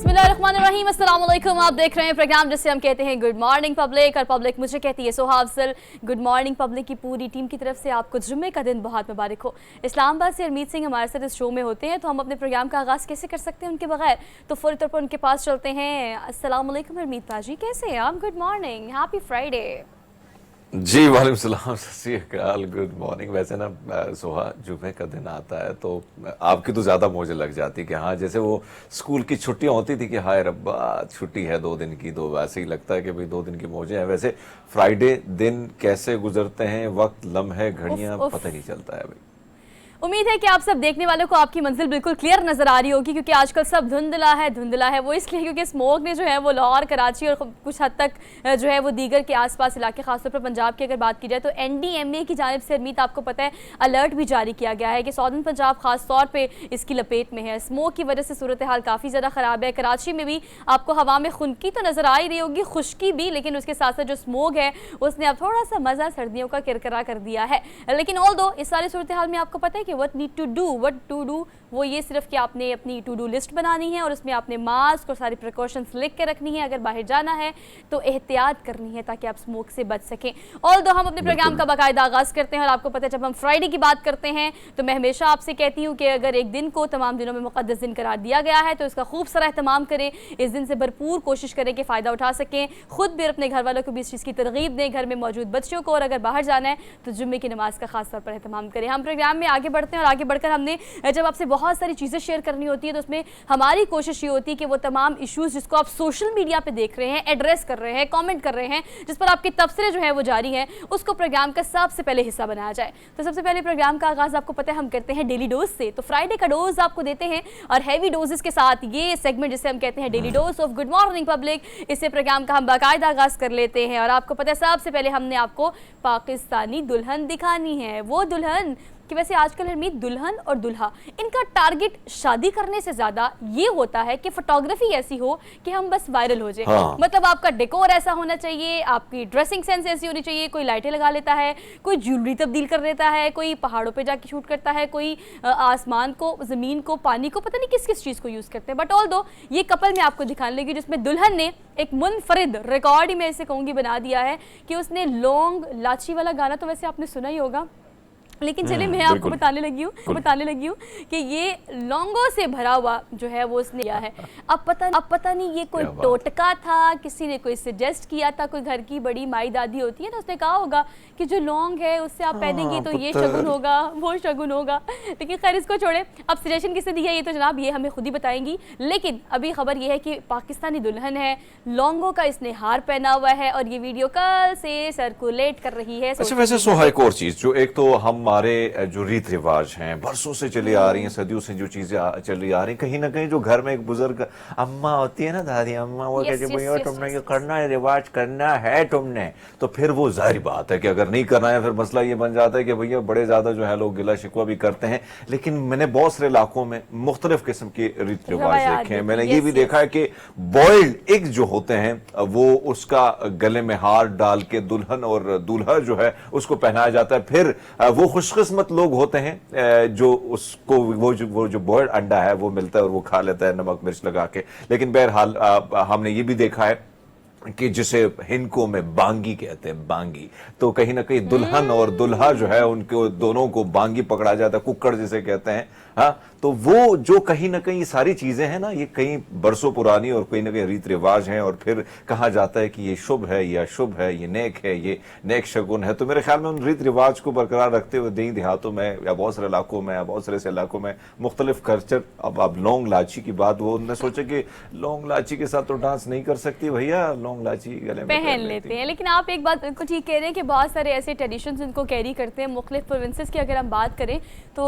बिस्मिल्लाहिर्रहमानिर्रहीम, अस्सलाम वालेकुम। आप देख रहे हैं प्रोग्राम जिसे हम कहते हैं गुड मॉर्निंग पब्लिक, और पब्लिक मुझे कहती है Soha Afzal. Good morning public की पूरी टीम की तरफ से आपको जुम्मे का दिन बहुत मुबारक हो। इस्लामाबाद से हरमीत सिंह हमारे साथ इस शो में होते हैं, तो हम अपने प्रोग्राम का आगाज़ कैसे कर सकते हैं उनके बगैर, तो फौरी तौर पर उनके पास चलते हैं। अस्सलाम वालेकुम हरमीत पाजी, कैसे हैं आप? Good morning, happy Friday. जी वालेकुम सलाम, सत श्री अकाल, गुड मॉर्निंग। वैसे ना सोहा, जुमे का दिन आता है तो आपकी तो ज़्यादा मौजें लग जाती है कि हाँ, जैसे वो स्कूल की छुट्टियां होती थी कि हाय रब्बा छुट्टी है 2 दिन की, तो वैसे ही लगता है कि भाई 2 दिन की मौजें हैं। वैसे फ्राइडे दिन कैसे गुजरते हैं, वक्त लम्हे घड़ियां पता ही नहीं चलता है भाई। उम्मीद है कि आप सब देखने वालों को आपकी मंजिल बिल्कुल क्लियर नजर आ रही होगी, क्योंकि आजकल सब धुंधला है। वो इसलिए क्योंकि स्मोक ने जो है वो लाहौर, कराची और कुछ हद तक जो है वो दीगर के आसपास इलाके, खासतौर पर पंजाब की अगर बात की जाए तो NDMA की जानिब से हरमीत आपको पता है अलर्ट भी जारी किया गया है कि सौदर्न पंजाब खास तौर पर इसकी लपेट में है। स्मोक की वजह से सूरत हाल काफ़ी ज़्यादा ख़राब है। कराची में भी आपको हवा में खुनकी तो नज़र आ ही रही होगी, खुश्की भी, लेकिन उसके साथ साथ जो स्मोक है उसने अब थोड़ा सा मज़ा सर्दियों का किरकिरा कर दिया है। लेकिन ऑल दो इस सारी सूरत हाल में आपको पता है कि व्हाट टू डू वो ये सिर्फ कि आपने अपनी टू डू लिस्ट बनानी है और उसमें आपने मास्क और सारी प्रिकॉशंस लिख के रखनी है। अगर बाहर जाना है तो एहतियात करनी है ताकि आप स्मोक से बच सकें। ऑल दो हम अपने प्रोग्राम का बाकायदा आगाज़ करते हैं, और आपको पता है जब हम फ्राइडे की बात करते हैं तो मैं हमेशा आपसे कहती हूँ कि अगर एक दिन को तमाम दिनों में मुक़द्दस दिन करार दिया गया है तो इसका खूब सारा एहतमाम करें, इस दिन से भरपूर कोशिश करें कि फ़ायदा उठा सकें, खुद भी और अपने घर वालों को भी इस चीज़ की तरगीब दें, घर में मौजूद बच्चों को, और अगर बाहर जाना है तो जुम्मे की नमाज का खास तौर पर एहतमाम करें। हम प्रोग्राम में आगे बढ़ते हैं, और आगे बढ़कर हमने जब आपसे बहुत सारी चीज़ें शेयर करनी होती है तो उसमें हमारी कोशिश ये होती है कि वो तमाम इश्यूज़ जिसको आप सोशल मीडिया पे देख रहे हैं, एड्रेस कर रहे हैं, कमेंट कर रहे हैं, जिस पर आपके तबसरे जो है वो जारी हैं, उसको प्रोग्राम का सबसे पहले हिस्सा बनाया जाए। तो सबसे पहले प्रोग्राम का आगाज़ आपको पता है हम करते हैं डेली डोज से। तो फ्राइडे का डोज आपको देते हैं, और हैवी डोजेस के साथ ये सेगमेंट जिसे हम कहते हैं daily dose of good morning public, इससे प्रोग्राम का हम बाकायदा आगाज़ कर लेते हैं। और आपको पता है सबसे पहले हमने आपको पाकिस्तानी दुल्हन दिखानी है। वो दुल्हन कि वैसे आजकल हरमीत दुल्हन और दुल्हा इनका टारगेट शादी करने से ज़्यादा ये होता है कि फोटोग्राफी ऐसी हो कि हम बस वायरल हो जाए। हाँ। मतलब आपका डेकोर ऐसा होना चाहिए, आपकी ड्रेसिंग सेंस ऐसी होनी चाहिए। कोई लाइटें लगा लेता है, कोई ज्वेलरी तब्दील कर देता है, कोई पहाड़ों पे जाके शूट करता है, कोई आसमान को, ज़मीन को, पानी को, पता नहीं किस किस चीज़ को यूज़ करते हैं। बट ऑल दो ये कपल मैं आपको दिखाने लगी जिसमें दुल्हन ने एक मुनफरिद रिकॉर्ड ही मैं इसे कहूँगी बना दिया है कि उसने लौंग लाची वाला गाना तो वैसे आपने सुना ही होगा, लेकिन चलिए मैं आपको बताने लगी हूँ कि ये लौंगों से भरा हुआ जो है वो उसने किया है। अब पता नहीं ये कोई टोटका था, किसी ने कोई सजेस्ट किया था, कोई घर की बड़ी माई दादी होती है ना, उसने कहा होगा कि जो लौंग है उससे आप पहनेंगी तो ये शगुन होगा, वो शगुन होगा। लेकिन खैर इसको छोड़े, अब सजेशन किसने दिया ये तो जनाब ये हमें खुद ही बताएंगी। लेकिन अभी खबर ये है कि पाकिस्तानी दुल्हन है, लौंगों का इसने हार पहना हुआ है, और ये वीडियो कल से सर्कुलेट कर रही है। अच्छा, वैसे सोहा एक और चीज जो, एक तो हमारे जो रीत रिवाज हैं बरसों से चली आ रही हैं, सदियों से जो चीजें चली आ रही हैं, कहीं ना कहीं जो घर में एक बुजुर्ग अम्मा होती है ना, दादी अम्मा, वो कहती है भैया तुमने ये करना है, रिवाज करना है तुमने, तो फिर वो जाहिर बात है कि अगर नहीं करना है फिर मसला ये बन जाता है कि भैया बड़े ज्यादा जो है लोग गिला शिकवा भी करते हैं। लेकिन मैंने बहुत सारे इलाकों में मुख्तलिफ किस्म के रीत रिवाज देखे हैं। मैंने ये भी देखा है कि बॉइल्ड एग जो होते हैं वो उसका गले में हार डाल के दुल्हन और दूल्हा जो है उसको पहनाया जाता है। फिर वो खुशकिस्मत लोग होते हैं जो उसको वो जो बॉइल्ड अंडा है वो मिलता है और वो खा लेता है नमक मिर्च लगा के। लेकिन बहरहाल हमने ये भी देखा है कि जिसे हिंदकों में बांगी कहते हैं, बांगी, तो कहीं ना कहीं दुल्हन और दुल्हा जो है उनको दोनों को बांगी पकड़ा जाता है, कुक्कड़ जिसे कहते हैं। हाँ, तो वो जो कहीं ना कहीं सारी चीजें हैं ना, ये कहीं बरसों पुरानी और कहीं ना कहीं रीत रिवाज हैं, और फिर कहा जाता है कि ये शुभ है, ये अशुभ है, ये नेक है, ये नेक शगुन है। तो मेरे ख्याल में उन रीत रिवाज को बरकरार रखते हुए देही देहातों में या बहुत सारे इलाकों में या बहुत सारे इलाकों में मुख्तलिफ कल्चर। अब लौंग लाची की बात, वो उन्होंने सोचा कि लौंग लाची के साथ तो डांस नहीं कर सकती भैया, लौंग लाची गले में पहन लेते हैं। लेकिन आप एक बात बिल्कुल ठीक कह रहे हैं कि बहुत सारे ऐसे ट्रेडिशंस इनको कैरी करते हैं मुख्तलिफ प्रोविंसेस की। अगर हम बात करें तो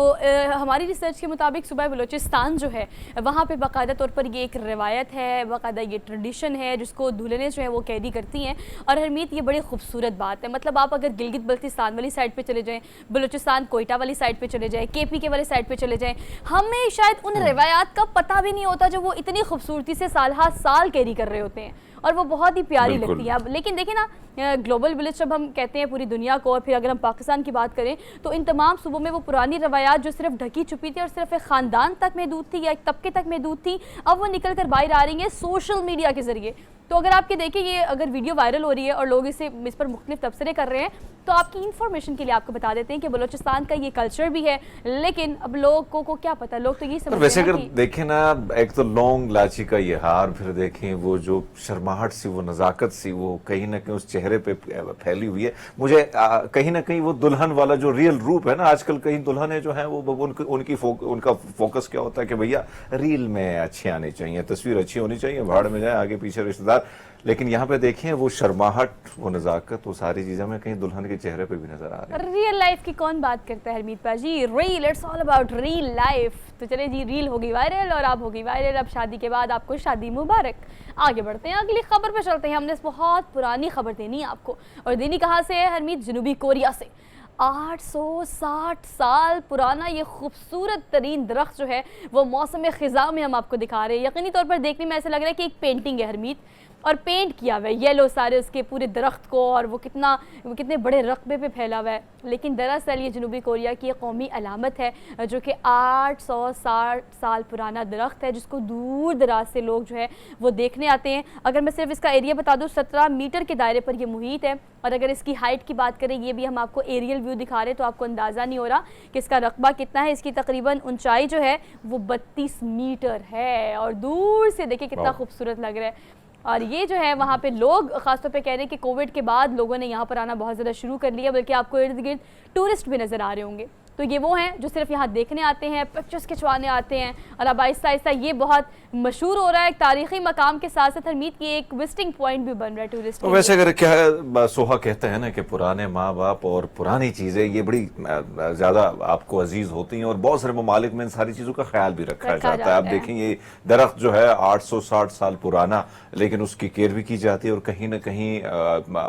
हमारी रिसर्च के मुताबिक सूबा बलूचिस्तान जो है वहाँ पे बाकायदा तौर पर ये एक रिवायत है, बाकायदा ये ट्रेडिशन है जिसको दुल्हनें जो है वो कैरी करती हैं। और हरमीत ये बड़ी खूबसूरत बात है। मतलब आप अगर गिलगित बल्तिस्तान वाली साइड पे चले जाएं, बलूचिस्तान कोयटा वाली साइड पे चले जाएं, KP के वाली साइड पे चले जाएं, हमें शायद उन रिवायात का पता भी नहीं होता जो वो इतनी खूबसूरती से साल हर साल कैरी कर रहे होते हैं, और वो बहुत ही प्यारी लगती है। अब लेकिन देखिए ना, ग्लोबल विलेज जब हम कहते हैं पूरी दुनिया को, और फिर अगर हम पाकिस्तान की बात करें तो इन तमाम सूबों में वो पुरानी रवायात जो सिर्फ ढकी छुपी थी और सिर्फ एक ख़ानदान तक महदूद थी या एक तबके तक महदूद थी, अब वो निकल कर बाहर आ रही है सोशल मीडिया के ज़रिए। तो अगर आपके देखिए ये अगर वीडियो वायरल हो रही है और लोग इस पर मुख्तलिफ तबसरे कर रहे हैं, तो आपकी इन्फॉर्मेशन के लिए आपको बता देते हैं कि बलूचिस्तान का ये कल्चर भी है, लेकिन अब लोगों को क्या पता, लोग तो ये समझते हैं। वैसे अगर देखें ना, एक तो लौंग लाची का ये हार, फिर देखें वो जो शर्माहट सी, वो नजाकत सी, वो कहीं ना कहीं उस चेहरे पे फैली हुई है। मुझे कहीं ना कहीं वो दुल्हन वाला जो रियल रूप है ना, आजकल कहीं दुल्हनें जो हैं वो उनका फोकस क्या होता है कि भैया रील में अच्छी आनी चाहिए, तस्वीर अच्छी होनी चाहिए, भाड़ में जाए आगे पीछे रिश्तेदार। लेकिन यहाँ पे देखें वो शर्माहट, वो नजाकत, वो सारी चीजें में कहीं दुल्हन के चेहरे पे भी नजर आ रही है। रियल लाइफ की कौन बात करता है हरमीत पाजी, reel, it's all about real life. तो चले जी, रील होगी वायरल और आप होगी वायरल, अब शादी के बाद आपको शादी मुबारक। आगे बढ़ते हैं, अगली खबर पे चलते हैं। हमने बहुत पुरानी खबर देनी है आपको, और देनी कहाँ से है हरमीत? जनूबी कोरिया से। 860 साल पुराना ये खूबसूरत तरीन दरख्त जो है वो मौसम ख़िज़ा में हम आपको दिखा रहे हैं। यकीनी तौर पर देखने में ऐसा लग रहा है कि एक पेंटिंग है हरमीत, और पेंट किया हुआ है येलो सारे उसके पूरे दरख्त को, और वो कितने बड़े रकबे पे फैला हुआ है। लेकिन दरअसल ये जनूबी कोरिया की एक कौमी अलामत है, जो कि 860 साल पुराना दरख्त है, जिसको दूर दराज से लोग जो है वो देखने आते हैं। अगर मैं सिर्फ इसका एरिया बता दूँ, 17 मीटर के दायरे पर ये मुहित है, और अगर इसकी हाइट की बात करें, ये भी हम आपको एरियल व्यू दिखा रहे हैं, तो आपको अंदाज़ा नहीं हो रहा कि इसका रकबा कितना है। इसकी तकरीबन ऊंचाई जो है वो 32 मीटर है, और दूर से देखिए कितना खूबसूरत लग रहा है। और ये जो है वहाँ पे लोग ख़ासतौर पे कह रहे हैं कि कोविड के बाद लोगों ने यहाँ पर आना बहुत ज़्यादा शुरू कर लिया, बल्कि आपको इर्द गिर्द टूरिस्ट भी नज़र आ रहे होंगे। तो ये वो हैं जो सिर्फ यहाँ देखने आते हैं, पिक्चर्स खिंचवाने आते हैं, और अब आहिस्ता आहिस्ता ये बहुत मशहूर हो रहा है। एक तारीखी मकाम के साथ साथ हरमीत की एक विजिटिंग पॉइंट भी बन रहा है टूरिस्ट। तो वैसे अगर क्या सोहा कहते हैं ना कि पुराने माँ बाप और पुरानी चीज़ें ये बड़ी ज़्यादा आपको अजीज होती हैं, और बहुत सारे ममालिक में इन सारी चीज़ों का ख्याल भी रखा जाता है। आप देखें ये दरख्त जो है 860 साल पुराना, लेकिन उसकी केयर भी की जाती है, और कहीं ना कहीं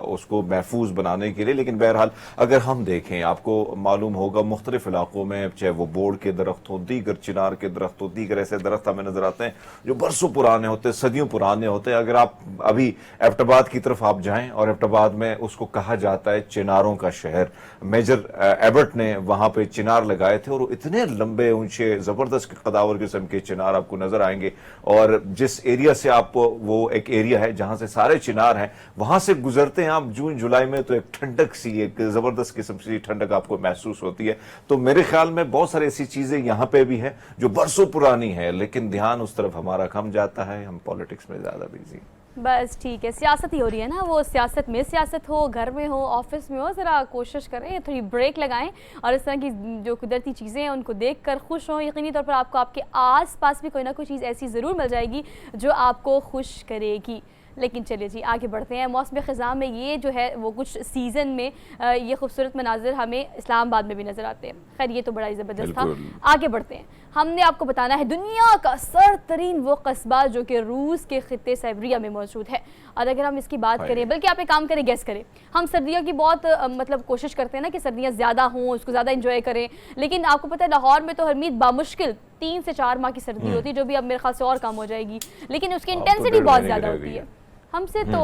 उसको महफूज बनाने के लिए। लेकिन बहरहाल अगर हम देखें, आपको मालूम होगा मुख्तलिफ इलाकों में, चाहे वो बोर्ड के दरख्त हो, दीगर चिनार के दरख्त हो, दीगर ऐसे दरख्त हमें नजर आते हैं जो बरसों पुराने होते हैं, सदियों पुराने होते हैं। अगर आप अभी एबटाबाद की तरफ आप जाएं, और एबटाबाद में उसको कहा जाता है चिनारों का शहर। मेजर एबर्ट ने वहां पे चिनार लगाए थे, और इतने लंबे ऊंचे जबरदस्त कदावर किस्म के चिनार आपको नजर आएंगे। और जिस एरिया से आप, वो एक एरिया है जहां से सारे चिनार हैं, वहां से गुजरते हैं आप जून जुलाई में, तो एक ठंडक सी, एक जबरदस्त किस्म की ठंडक आपको महसूस होती है। तो मेरे ख्याल में बहुत सारी ऐसी चीजें यहाँ पे भी है जो बरसों पुरानी है, लेकिन ध्यान उस तरफ हमारा कम जाता है, हम पॉलिटिक्स में ज्यादा बिजी। बस ठीक है, सियासत ही हो रही है ना, वो सियासत में सियासत हो, घर में हो, ऑफिस में हो, ज़रा कोशिश करें थोड़ी ब्रेक लगाएं, और इस तरह की जो कुदरती चीज़ें हैं उनको देखकर खुश हों। यकीनी तौर पर आपको आपके आसपास भी कोई ना कोई चीज़ ऐसी ज़रूर मिल जाएगी जो आपको खुश करेगी। लेकिन चलिए जी, आगे बढ़ते हैं। मौसम ख़िज़ा में ये जो है वो कुछ सीज़न में ये खूबसूरत मनाजिर हमें इस्लामाबाद में भी नज़र आते हैं। खैर ये तो बड़ा ही ज़बरदस्त था। आगे बढ़ते हैं, हमने आपको बताना है दुनिया का सरतरीन वो कस्बा जो कि रूस के ख़ित्ते साइबेरिया में मौजूद है। और अगर हम इसकी बात करें, बल्कि आप एक काम करें, गेस करें। हम सर्दियों की बहुत मतलब कोशिश करते हैं ना कि सर्दियाँ ज़्यादा हों, उसको ज़्यादा इंजॉय करें, लेकिन आपको पता है लाहौर में तो हरमीत बामुश्किल 3 से 4 माह की सर्दी होती है, जो भी अब मेरे ख्याल से और कम हो जाएगी, लेकिन उसकी इंटेंसिटी बहुत ज़्यादा होती है। हमसे तो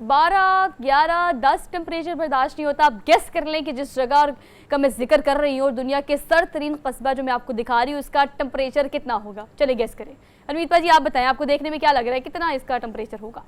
12, 11, 10 टेम्परेचर बर्दाश्त नहीं होता। आप गेस कर लें कि जिस जगह का मैं जिक्र कर रही हूँ और दुनिया के सरतरीन कस्बा जो मैं आपको दिखा रही हूँ, उसका टेम्परेचर कितना होगा? चलिए गेस करें। हरमीत जी आप बताएं, आपको देखने में क्या लग रहा है, कितना इसका टेम्परेचर होगा?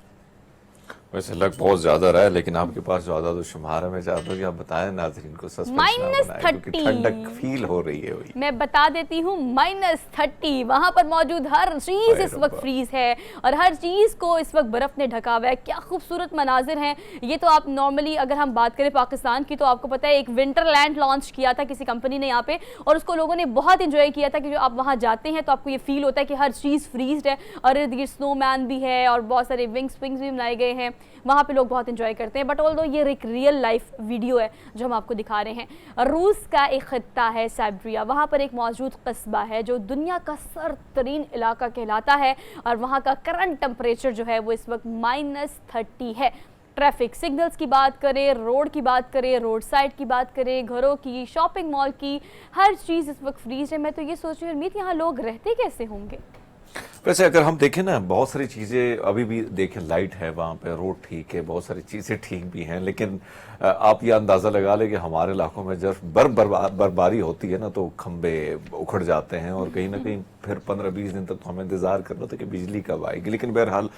वैसे लग बहुत ज्यादा रहा है, लेकिन आपके पास ज्यादा तो शुमार है। मैं चाहता हूँ कि आप बताएं नाज़रीन को, -30 ठंडक फील हो रही है। वही मैं बता देती हूँ, -30। वहाँ पर मौजूद हर चीज़ इस वक्त फ्रीज है, और हर चीज़ को इस वक्त बर्फ़ ने ढका हुआ है। क्या खूबसूरत मनाजिर हैं ये। तो आप नॉर्मली अगर हम बात करें पाकिस्तान की, तो आपको पता है एक विंटरलैंड लॉन्च किया था किसी कंपनी ने यहाँ पे, और उसको लोगों ने बहुत इंजॉय किया था कि जो आप वहाँ जाते हैं तो आपको ये फील होता है कि हर चीज़ फ्रीज है, और इर्द गिर्द स्नोमैन भी है, और बहुत सारे विंग्स भी बनाए गए हैं। वहाँ पे लोग बहुत एंजॉय करते हैं। बट ऑल्दो ये एक रियल लाइफ वीडियो है जो हम आपको दिखा रहे हैं। रूस का एक खित्ता है साइबेरिया, वहाँ पर एक मौजूद कस्बा है जो दुनिया का सरतरीन इलाका कहलाता है, और वहाँ का करंट टेम्परेचर जो है वो इस वक्त -30 है। ट्रैफिक सिग्नल्स की बात करें, रोड की बात करें, रोड साइड की बात करें, घरों की, शॉपिंग मॉल की, हर चीज़ इस वक्त फ्रीज है। मैं तो ये सोच रही हूँ, उम्मीद यहाँ लोग रहते कैसे होंगे? वैसे अगर हम देखें ना, बहुत सारी चीज़ें अभी भी देखें, लाइट है वहाँ पे, रोड ठीक है, बहुत सारी चीज़ें ठीक भी हैं, लेकिन आप ये अंदाज़ा लगा लें कि हमारे इलाकों में जब बर्फबारी होती है ना, तो खंबे उखड़ जाते हैं और कहीं ना कहीं फिर 15-20 दिन तक तो हमें इंतज़ार करना था कि बिजली कब आएगी। लेकिन बहरहाल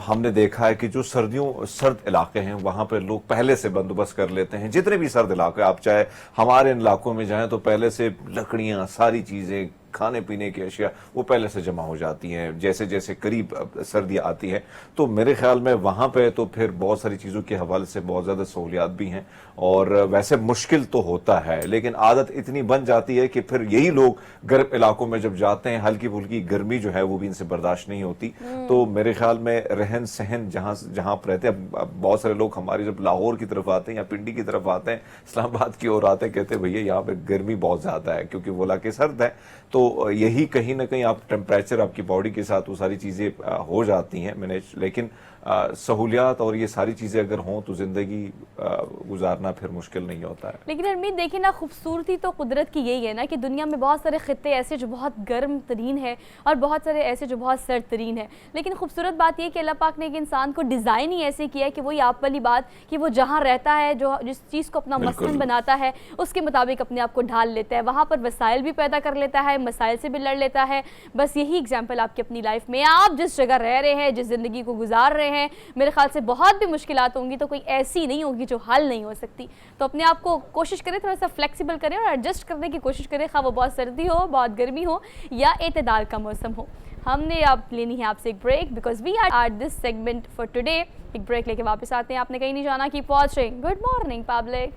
हमने देखा है कि जो सर्द इलाके हैं वहाँ पर लोग पहले से बंदोबस्त कर लेते हैं। जितने भी सर्द इलाके, आप चाहे हमारे इन इलाकों में जाएं तो पहले से लकड़ियाँ, सारी चीज़ें, खाने पीने की अशिया वो पहले से जमा हो जाती हैं। जैसे जैसे करीब सर्दी आती है तो मेरे ख्याल में वहाँ पे तो फिर बहुत सारी चीज़ों के हवाले से बहुत ज़्यादा सहूलियात भी हैं। और वैसे मुश्किल तो होता है, लेकिन आदत इतनी बन जाती है कि फिर यही लोग गर्म इलाकों में जब जाते हैं, हल्की फुल्की गर्मी जो है वो भी इनसे बर्दाश्त नहीं होती। तो मेरे ख्याल में रहन सहन जहाँ जहाँ आप रहते हैं, अब बहुत सारे लोग हमारे जब लाहौर की तरफ आते हैं या पिंडी की तरफ आते हैं, इस्लामाबाद की ओर आते हैं, कहते हैं भैया यहाँ पे गर्मी बहुत ज़्यादा है क्योंकि वो इलाके सर्द है। तो यही कहीं ना कहीं आप टेम्परेचर, आपकी बॉडी के साथ वो सारी चीज़ें हो जाती हैं मैनेज। लेकिन सहूलियात और ये सारी चीज़ें अगर हों तो ज़िंदगी गुजारना फिर मुश्किल नहीं होता है। लेकिन हरमीत देखिए ना, खूबसूरती तो कुदरत की यही है ना कि दुनिया में बहुत सारे खित्ते ऐसे जो बहुत गर्म तरीन है और बहुत सारे ऐसे जो बहुत सर्द तरीन है। लेकिन खूबसूरत बात यह कि अल्लाह पाक ने एक इंसान को डिज़ाइन ही ऐसे किया है कि वही आप वाली बात कि वो जहाँ रहता है, जो जिस चीज़ को अपना मस्कन बनाता है, उसके मुताबिक अपने आप को ढाल लेता है, वहाँ पर वसाइल भी पैदा कर लेता है, मसाइल से भी लड़ लेता है। बस यही एग्जाम्पल आपकी अपनी लाइफ में, आप जिस जगह रह रहे हैं, जिस ज़िंदगी को गुजार रहे हैं, मेरे ख्याल से बहुत भी मुश्किलात होंगी तो कोई ऐसी नहीं होगी जो हल नहीं हो सकती। तो अपने आप को कोशिश करें, थोड़ा सा फ्लेक्सिबल करें और एडजस्ट करने की कोशिश करें, खा वो बहुत सर्दी हो, बहुत गर्मी हो या एतदाल का मौसम हो। हमने अब लेनी है आपसे एक break, because we are at this segment for today. एक ब्रेक लेके वापस आते हैं, आपने कहीं नहीं जाना, keep watching. Good morning public.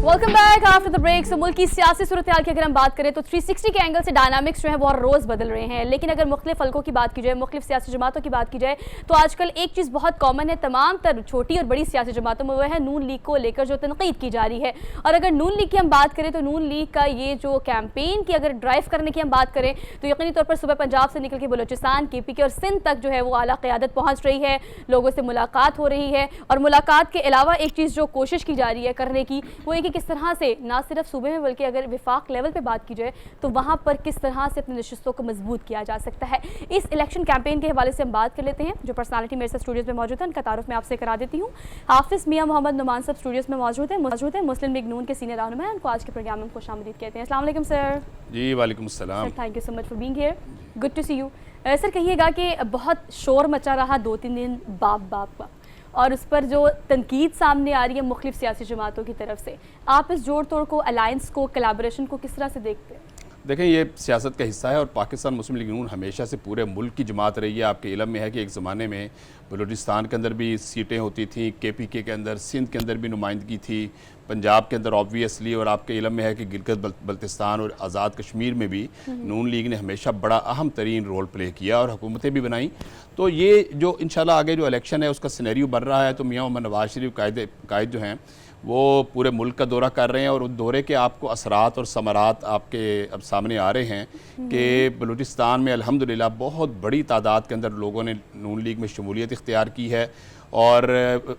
Welcome back after the break. So मुल्क की सियासी सूरत हाल की अगर हम बात करें तो 360 के एंगल से डायनामिक्स जो है वो हर रोज़ बदल रहे हैं। लेकिन अगर मुख्तलिफ हल्कों की बात की जाए, मुख्तलिफ सियासी जमातों की बात की जाए, तो आजकल एक चीज़ बहुत कॉमन है तमाम तर छोटी और बड़ी सियासी जमातों में, वो है नून लीग को लेकर जो तनकीद की जा रही है। और अगर नून लीग की हम बात करें तो नून लीग का ये जो कैंपेन की अगर ड्राइव करने की हम बात करें तो यकीनी तौर पर सुबह पंजाब से निकल के बलोचिस्तान, KPK और सिंध तक जो है वो आला क़यादत पहुँच रही है, लोगों से मुलाकात हो रही है। और मुलाकात के अलावा एक चीज़ जो कोशिश की जा रही है करने की, वो है कि किस तरह से ना सिर्फ सूबे में बल्कि अगर विफाक लेवल पे बात की जाए तो वहाँ पर किस तरह से अपनी नशिस्तों को मजबूत किया जा सकता है। इस इलेक्शन कैंपेन के हवाले से हम बात कर लेते हैं। जो पर्सनालिटी मेरे साथ स्टूडियोज़ में मौजूद है उनका तारुफ मैं आपसे करा देती हूँ। हाफिज़ मियाँ मोहम्मद नुमान साहब स्टूडियोज़ में मौजूद है, मुस्लिम लीग नून के सीनियर रहनुमा हैं। उनको आज के प्रोग्राम में खुशामदीद कहते हैं। अस्सलाम वालेकुम सर। जी वालेकुम सलाम। Thank you so much for being here, good to see you. Sir कहिएगा कि बहुत शोर मचा रहा 2-3 दिन बाप का, और उस पर जो तनकीद सामने आ रही है मुख्तलिफ सियासी जमातों की तरफ से, आप इस जोड़ तोड़ को, अलायंस को, कोलैबोरेशन को किस तरह से देखते हैं? देखें, ये सियासत का हिस्सा है और पाकिस्तान मुस्लिम लीग नून हमेशा से पूरे मुल्क की जमात रही है। आपके इलम में है कि एक ज़माने में बलूचिस्तान के अंदर भी सीटें होती थी, KPK के अंदर, सिंध के अंदर भी नुमाइंदगी थी, पंजाब के अंदर ऑब्वियसली, और आपके इलम में है कि गिलगित बल्तिस्तान और आज़ाद कश्मीर में भी नून लीग ने हमेशा बड़ा अहम तरीन रोल प्ले किया और हुकूमतें भी बनाई। तो ये जो इंशाल्लाह आगे जो इलेक्शन है उसका सिनेरियो बन रहा है, तो मियाँ मोहम्मद नवाज शरीफ कायद जो हैं वो पूरे मुल्क का दौरा कर रहे हैं और उस दौरे के आपको असरात और समरात आपके अब सामने आ रहे हैं कि बलूचिस्तान में अल्हम्दुलिल्लाह बहुत बड़ी तादाद के अंदर लोगों ने नून लीग में शमूलियत इख्तियार की है। और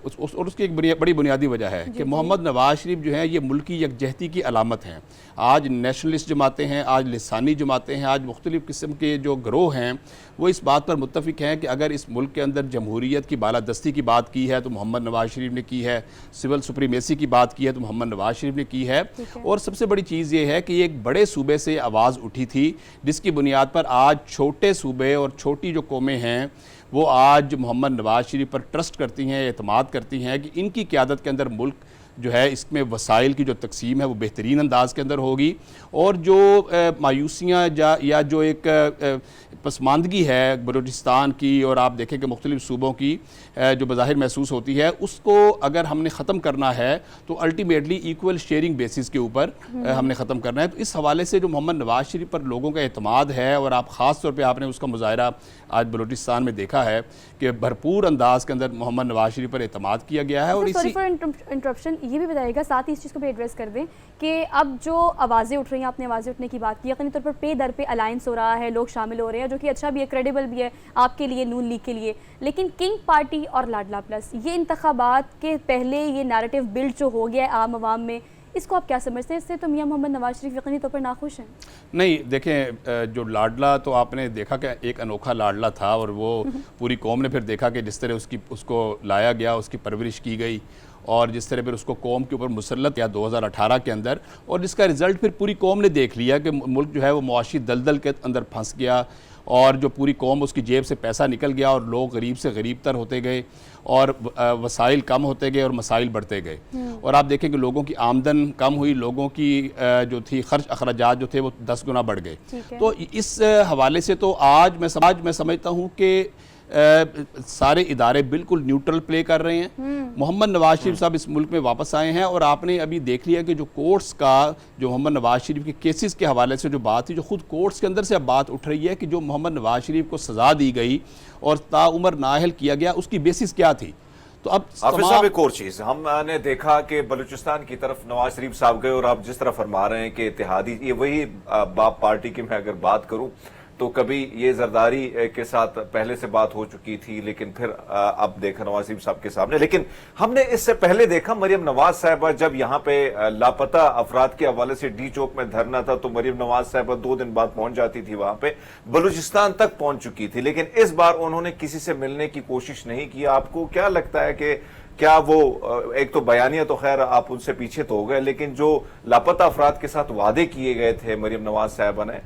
उसकी एक बड़ी बुनियादी वजह है कि मोहम्मद नवाज शरीफ जो है ये मुल्क की यकजहती की अलामत हैं। आज नेशनलिस्ट जमातें हैं, आज लिसानी जमातें हैं, आज मुख्तलिफ़ किस्म के जो ग्रोह हैं वो इस बात पर मुत्तफ़िक हैं कि अगर इस मुल्क के अंदर जमहूरियत की बालादस्ती की बात की है तो मोहम्मद नवाज शरीफ ने की है, सिविल सुप्रीमेसी की बात की है तो मोहम्मद नवाज शरीफ ने की है। और सबसे बड़ी चीज़ ये है कि एक बड़े सूबे से आवाज़ उठी थी जिसकी बुनियाद पर आज छोटे सूबे और छोटी जो कौमें हैं वो आज मोहम्मद नवाज शरीफ पर ट्रस्ट करती हैं, एतमाद करती हैं कि इनकी क़यादत के अंदर मुल्क जो है इसमें वसाइल की जो तकसीम है वो बेहतरीन अंदाज के अंदर होगी। और जो मायूसियाँ या जो एक पसमानदगी है बलूचिस्तान की और आप देखें कि मुख्तलिफ़ सूबों की जो बज़ाहिर महसूस होती है उसको अगर हमने ख़त्म करना है तो अल्टीमेटली इक्वल शेयरिंग बेसिस के ऊपर हमने ख़त्म करना है। तो इस हवाले से जो मोहम्मद नवाज शरीफ पर लोगों का एतमाद है और आप ख़ास तौर पर आपने उसका मुजाहरा आज बलूचिस्तान में देखा है कि भरपूर अंदाज के अंदर मोहम्मद नवाज शरीफ पर एतमाद किया गया है। और सॉरी फॉर इंटरप्शन, ये भी बताइएगा साथ ही इस चीज़ को भी एड्रेस कर दें कि अब जो आवाज़ें उठ रही हैं, आपने आवाज़ें उठने की बात की, यकीनी तौर पर पे दर पे अलायंस हो रहा है, लोग शामिल हो रहे हैं, जो कि अच्छा भी है, क्रेडिबल भी है आपके लिए, नून लीग के लिए। लेकिन किंग पार्टी और लाडला प्लस, ये इंतखाबात के पहले ये नैरेटिव बिल्ड जो हो गया है आम आवाम में, इसको आप क्या समझते हैं? इससे तो मियां मोहम्मद नवाज शरीफ यकीनी तौर पर नाखुश हैं। नहीं, देखें, जो लाडला तो आपने देखा कि एक अनोखा लाडला था, और वो पूरी कौम ने फिर देखा कि जिस तरह उसको लाया गया, उसकी परवरिश की गई, और जिस तरह फिर उसको कौम के ऊपर मुसल्लत किया 2018 के अंदर, और जिसका रिज़ल्ट फिर पूरी कौम ने देख लिया कि मुल्क जो है वो मुआशी दलदल के अंदर फंस गया, और जो पूरी कौम उसकी जेब से पैसा निकल गया, और लोग गरीब से गरीब तर होते गए, और वसाइल कम होते गए और मसाइल बढ़ते गए। और आप देखें कि लोगों की आमदन कम हुई, लोगों की जो थी खर्च अखराजात जो थे वो 10 गुना बढ़ गए। तो इस हवाले से तो आज मैं समझता हूँ कि सारे इदारे बिल्कुल न्यूट्रल प्ले कर रहे हैं। मोहम्मद नवाज शरीफ साहब इस मुल्क में वापस आए हैं, और आपने अभी देख लिया कि जो कोर्ट्स का, जो मोहम्मद नवाज शरीफ के केसेस के हवाले से जो बात थी, जो खुद कोर्ट्स के अंदर से अब बात उठ रही है कि जो मोहम्मद नवाज शरीफ को सज़ा दी गई और ताउम्र नाअहल किया गया, उसकी बेसिस क्या थी। तो अब हाफिज साहब, एक और चीज हमने देखा कि बलूचिस्तान की तरफ नवाज शरीफ साहब गए, और आप जिस तरह फरमा रहे हैं कि इत्तेहादी, ये वही बाप पार्टी की मैं अगर बात करूं तो कभी ये जरदारी के साथ पहले से बात हो चुकी थी, लेकिन फिर अब देखा नवाज शरीफ साहब के सामने। लेकिन हमने इससे पहले देखा मरियम नवाज साहबा जब यहाँ पे लापता अफराद के हवाले से डी चौक में धरना था, तो मरियम नवाज साहबा 2 दिन बाद पहुंच जाती थी, वहां पे बलूचिस्तान तक पहुंच चुकी थी, लेकिन इस बार उन्होंने किसी से मिलने की कोशिश नहीं की। आपको क्या लगता है कि क्या वो, एक तो बयानिया तो खैर आप उनसे पीछे तो हो गए, लेकिन जो लापता अफराद के साथ वादे किए गए थे मरियम नवाज साहबा ने,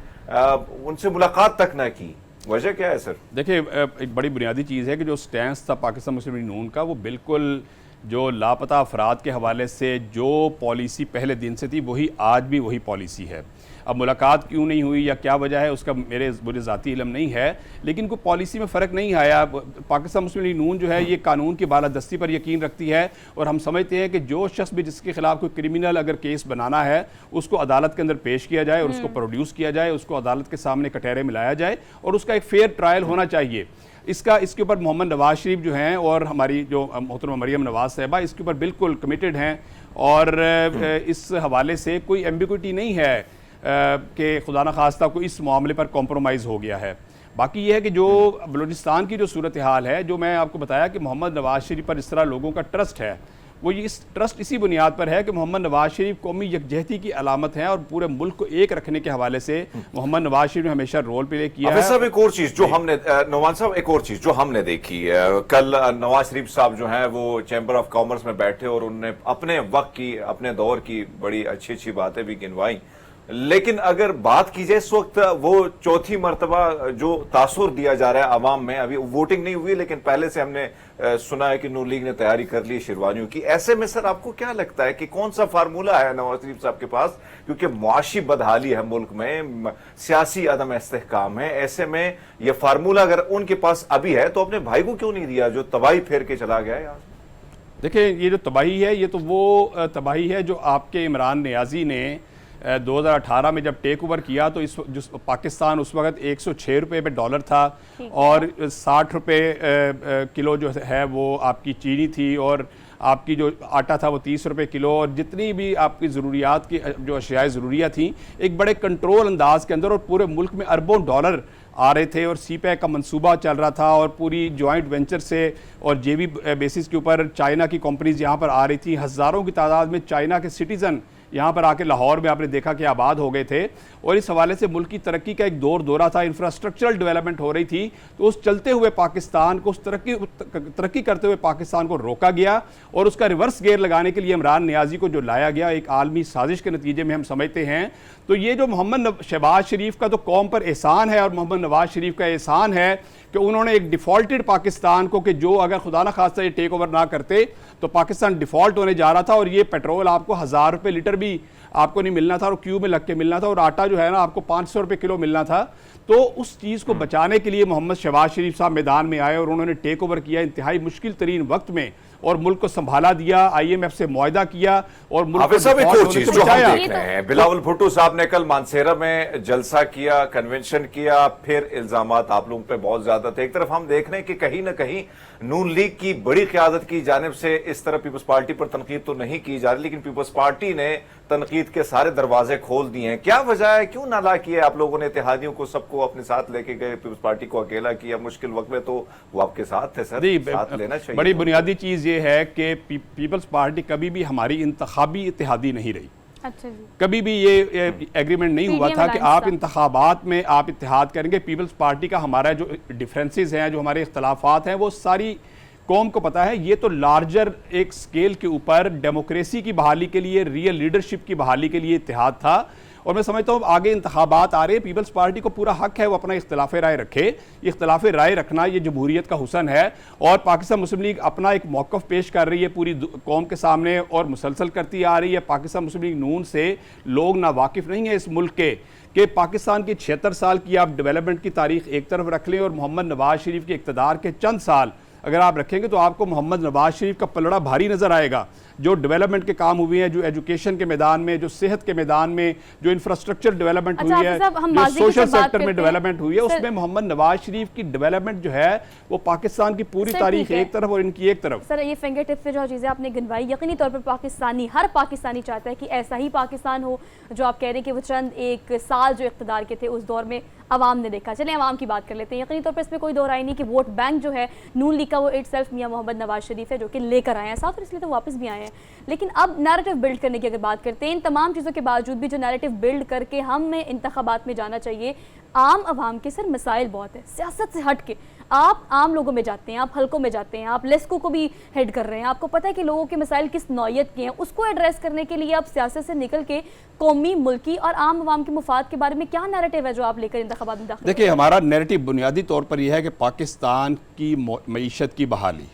उनसे मुलाकात तक ना की, वजह क्या है सर? देखिए, एक बड़ी बुनियादी चीज़ है कि जो स्टैंस था पाकिस्तान मुस्लिम लीग नून का, वो बिल्कुल जो लापता अफराद के हवाले से जो पॉलिसी पहले दिन से थी वही आज भी वही पॉलिसी है। अब मुलाकात क्यों नहीं हुई या क्या वजह है उसका मुझे ज़ाती इल्म नहीं है, लेकिन कोई पॉलिसी में फ़र्क नहीं आया। पाकिस्तान मुस्लिम लीग नून जो है ये कानून की बालादस्ती पर यकीन रखती है, और हम समझते हैं कि जो शख्स भी जिसके खिलाफ कोई क्रिमिनल अगर केस बनाना है उसको अदालत के अंदर पेश किया जाए, और उसको प्रोड्यूस किया जाए, उसको अदालत के सामने कटहरे मिलाया जाए, और उसका एक फेयर ट्रायल होना चाहिए। इसके ऊपर मोहम्मद नवाज शरीफ जो हैं और हमारी जो मोहतरमा मरियम नवाज साहबा इसके ऊपर बिल्कुल कमिटेड हैं, और इस हवाले से कोई एम्बिग्विटी नहीं है कि खुदा न खास्ता को इस मामले पर कॉम्प्रोमाइज़ हो गया है। बाकी ये है कि जो बलूचिस्तान की जो सूरत हाल है, जो मैं आपको बताया कि मोहम्मद नवाज शरीफ पर इस तरह लोगों का ट्रस्ट है, वो ये इस ट्रस्ट इसी बुनियाद पर है कि मोहम्मद नवाज शरीफ कौमी यकजहती की अलामत है, और पूरे मुल्क को एक रखने के हवाले से मोहम्मद नवाज शरीफ ने हमेशा रोल प्ले किया है। साहब, एक और चीज जो हमने नवाज साहब एक और चीज जो हमने देखी कल नवाज शरीफ साहब जो हैं वो चैम्बर ऑफ कॉमर्स में बैठे, और उन्होंने अपने वक्त की, अपने दौर की बड़ी अच्छी अच्छी बातें भी गिनवाई। लेकिन अगर बात की जाए इस वक्त, वो चौथी मरतबा जो तासुर दिया जा रहा है अवाम में, अभी वोटिंग नहीं हुई लेकिन पहले से हमने सुना है कि नून लीग ने तैयारी कर ली शेरवानियों की। ऐसे में सर आपको क्या लगता है कि कौन सा फार्मूला है नवाज शरीफ साहब के पास, क्योंकि मुआशी बदहाली है मुल्क में, सियासी अदम इस्तेहकाम है, ऐसे में यह फार्मूला अगर उनके पास अभी है तो अपने भाई को क्यों नहीं दिया जो तबाही फेर के चला गया यार? देखिए, ये जो तबाही है ये तो वो तबाही है जो आपके इमरान नियाजी ने 2018 में जब टेक ओवर किया, तो इस जो पाकिस्तान उस वक्त 106 रुपये पे डॉलर था, और 60 रुपये किलो जो है वो आपकी चीनी थी, और आपकी जो आटा था वो 30 रुपये किलो, और जितनी भी आपकी ज़रूरियात की जो अशियाए ज़रूरिया थी एक बड़े कंट्रोल अंदाज के अंदर, और पूरे मुल्क में अरबों डॉलर आ रहे थे, और सीपैक का मंसूबा चल रहा था, और पूरी जॉइंट वेंचर से और जेवी बेसिस के ऊपर चाइना की कंपनीज यहाँ पर आ रही थी। हज़ारों की तादाद में चाइना के सिटीज़न यहाँ पर आके लाहौर में आपने देखा कि आबाद हो गए थे, और इस हवाले से मुल्क की तरक्की का एक दौरा था, इंफ्रास्ट्रक्चरल डेवलपमेंट हो रही थी। तो उस चलते हुए पाकिस्तान को, उस तरक्की करते हुए पाकिस्तान को रोका गया, और उसका रिवर्स गेयर लगाने के लिए इमरान नियाजी को जो लाया गया एक आलमी साजिश के नतीजे में हम समझते हैं। तो ये जो मोहम्मद शहबाज शरीफ का तो कौम पर एहसान है, और मोहम्मद नवाज शरीफ का एहसान है कि उन्होंने एक डिफ़ॉल्टेड पाकिस्तान को, कि जो अगर खुदा न खास्ता ये टेक ओवर ना करते तो पाकिस्तान डिफ़ॉल्ट होने जा रहा था, और ये पेट्रोल आपको 1000 रुपये लीटर भी आपको नहीं मिलना था, और क्यू में लग के मिलना था, और आटा जो है ना आपको 500 रुपये किलो मिलना था। तो उस चीज़ को बचाने के लिए मोहम्मद शहबाज शरीफ साहब मैदान में आए, और उन्होंने टेक ओवर किया इंतहाई मुश्किल तरीन वक्त में, और मुल्क को संभाला दिया, IMF से मुआहदा किया, और मुल्क को साहब एक और चीज जो हम देख तो रहे हैं, बिलावल भुट्टो साहब ने कल मानसेरा में जलसा किया, कन्वेंशन किया, फिर इल्जामात आप लोगों पे बहुत ज्यादा थे। एक तरफ हम देख रहे हैं कि कहीं ना कहीं नून लीग की बड़ी क़यादत की जानिब से इस तरह पीपल्स पार्टी पर तनकीद तो नहीं की जा रही, लेकिन पीपल्स पार्टी ने तनकीद के सारे दरवाजे खोल दिए हैं। क्या वजह है, क्यों नाला किया आप लोगों ने? इत्तेहादियों को सबको अपने साथ लेके गए, पीपल्स पार्टी को अकेला किया मुश्किल वक्त में, तो वो आपके साथ थे सर, साथ लेना चाहिए। बड़ी बुनियादी चीज़ ये है कि पीपल्स पार्टी कभी भी हमारी इंतखाबी इत्तेहादी नहीं रही। अच्छा जी। कभी भी ये एग्रीमेंट नहीं हुआ PDM था कि alliance आप था। इंतखाबात में आप इत्तेहाद करेंगे। पीपल्स पार्टी का हमारा जो डिफरेंसेस हैं, जो हमारे इख्तलाफात हैं, वो सारी कौम को पता है। ये तो लार्जर एक स्केल के ऊपर डेमोक्रेसी की बहाली के लिए, रियल लीडरशिप की बहाली के लिए इत्तेहाद था। और मैं समझता हूँ आगे इंतखाबात आ रहे हैं, पीपल्स पार्टी को पूरा हक है वो अपना इख्तलाफ राय रखे। इख्तलाफ राय रखना ये जमहूरियत का हुसन है। और पाकिस्तान मुस्लिम लीग अपना एक मौक़िफ़ पेश कर रही है पूरी कौम के सामने और मुसलसल करती आ रही है। पाकिस्तान मुस्लिम लीग नून से लोग ना वाकिफ़ नहीं है इस मुल्क के कि पाकिस्तान की 76 साल की आप डेवलपमेंट की तारीख एक तरफ रख लें और मोहम्मद नवाज शरीफ के इक़्तिदार के चंद साल अगर आप रखेंगे तो आपको मोहम्मद नवाज शरीफ का पलड़ा भारी नज़र आएगा। जो डेवलपमेंट के काम हुए हैं, जो एजुकेशन के मैदान में, जो सेहत के मैदान में, जो इंफ्रास्ट्रक्चर डेवलपमेंट हुई है, जो सोशल सेक्टर में डेवलपमेंट हुई है, उसमें मोहम्मद नवाज शरीफ की डेवलपमेंट जो है वो पाकिस्तान की पूरी तारीख एक तरफ और इनकी एक तरफ। सर ये फिंगर टिप पे जो चीज़ें आपने गिनवाई, यकीनी तौर पर पाकिस्तानी, हर पाकिस्तानी चाहता है कि ऐसा ही पाकिस्तान हो जो आप कह रहे हैं कि वो चंद एक साल जो इक़्तिदार के थे उस दौर में अवाम ने देखा। चलें अवाम की बात कर लेते हैं। यकीनी तौर पर इसमें कोई दो राय नहीं कि वोट बैंक जो है नून लीग का वो इटसेल्फ मियां मोहम्मद नवाज शरीफ है जो कि लेकर आए हैं साथ, और इसलिए तो वापस भी आए हैं। लेकिन अब नैरेटिव बिल्ड करने की अगर बात करते हैं, इन तमाम चीज़ों के बावजूद भी जो नैरेटिव बिल्ड करके हमें इंतखाबात में जाना चाहिए, आम आवाम के सर मसाइल बहुत है सियासत से हट के। आप आम लोगों में जाते हैं, आप हलकों में जाते हैं, आप लेस्को को भी हेड कर रहे हैं, आपको पता है कि लोगों के मसाइल किस नौयत के हैं। उसको एड्रेस करने के लिए आप सियासत से निकल के कौमी, मुल्की और आम आवाम के मुफाद के बारे में क्या नैरेटिव है जो आप लेकर इंतखाबात में दाखिल? देखिए, हमारा नैरेटिव बुनियादी तौर पर यह है कि पाकिस्तान की मईशत की बहाली,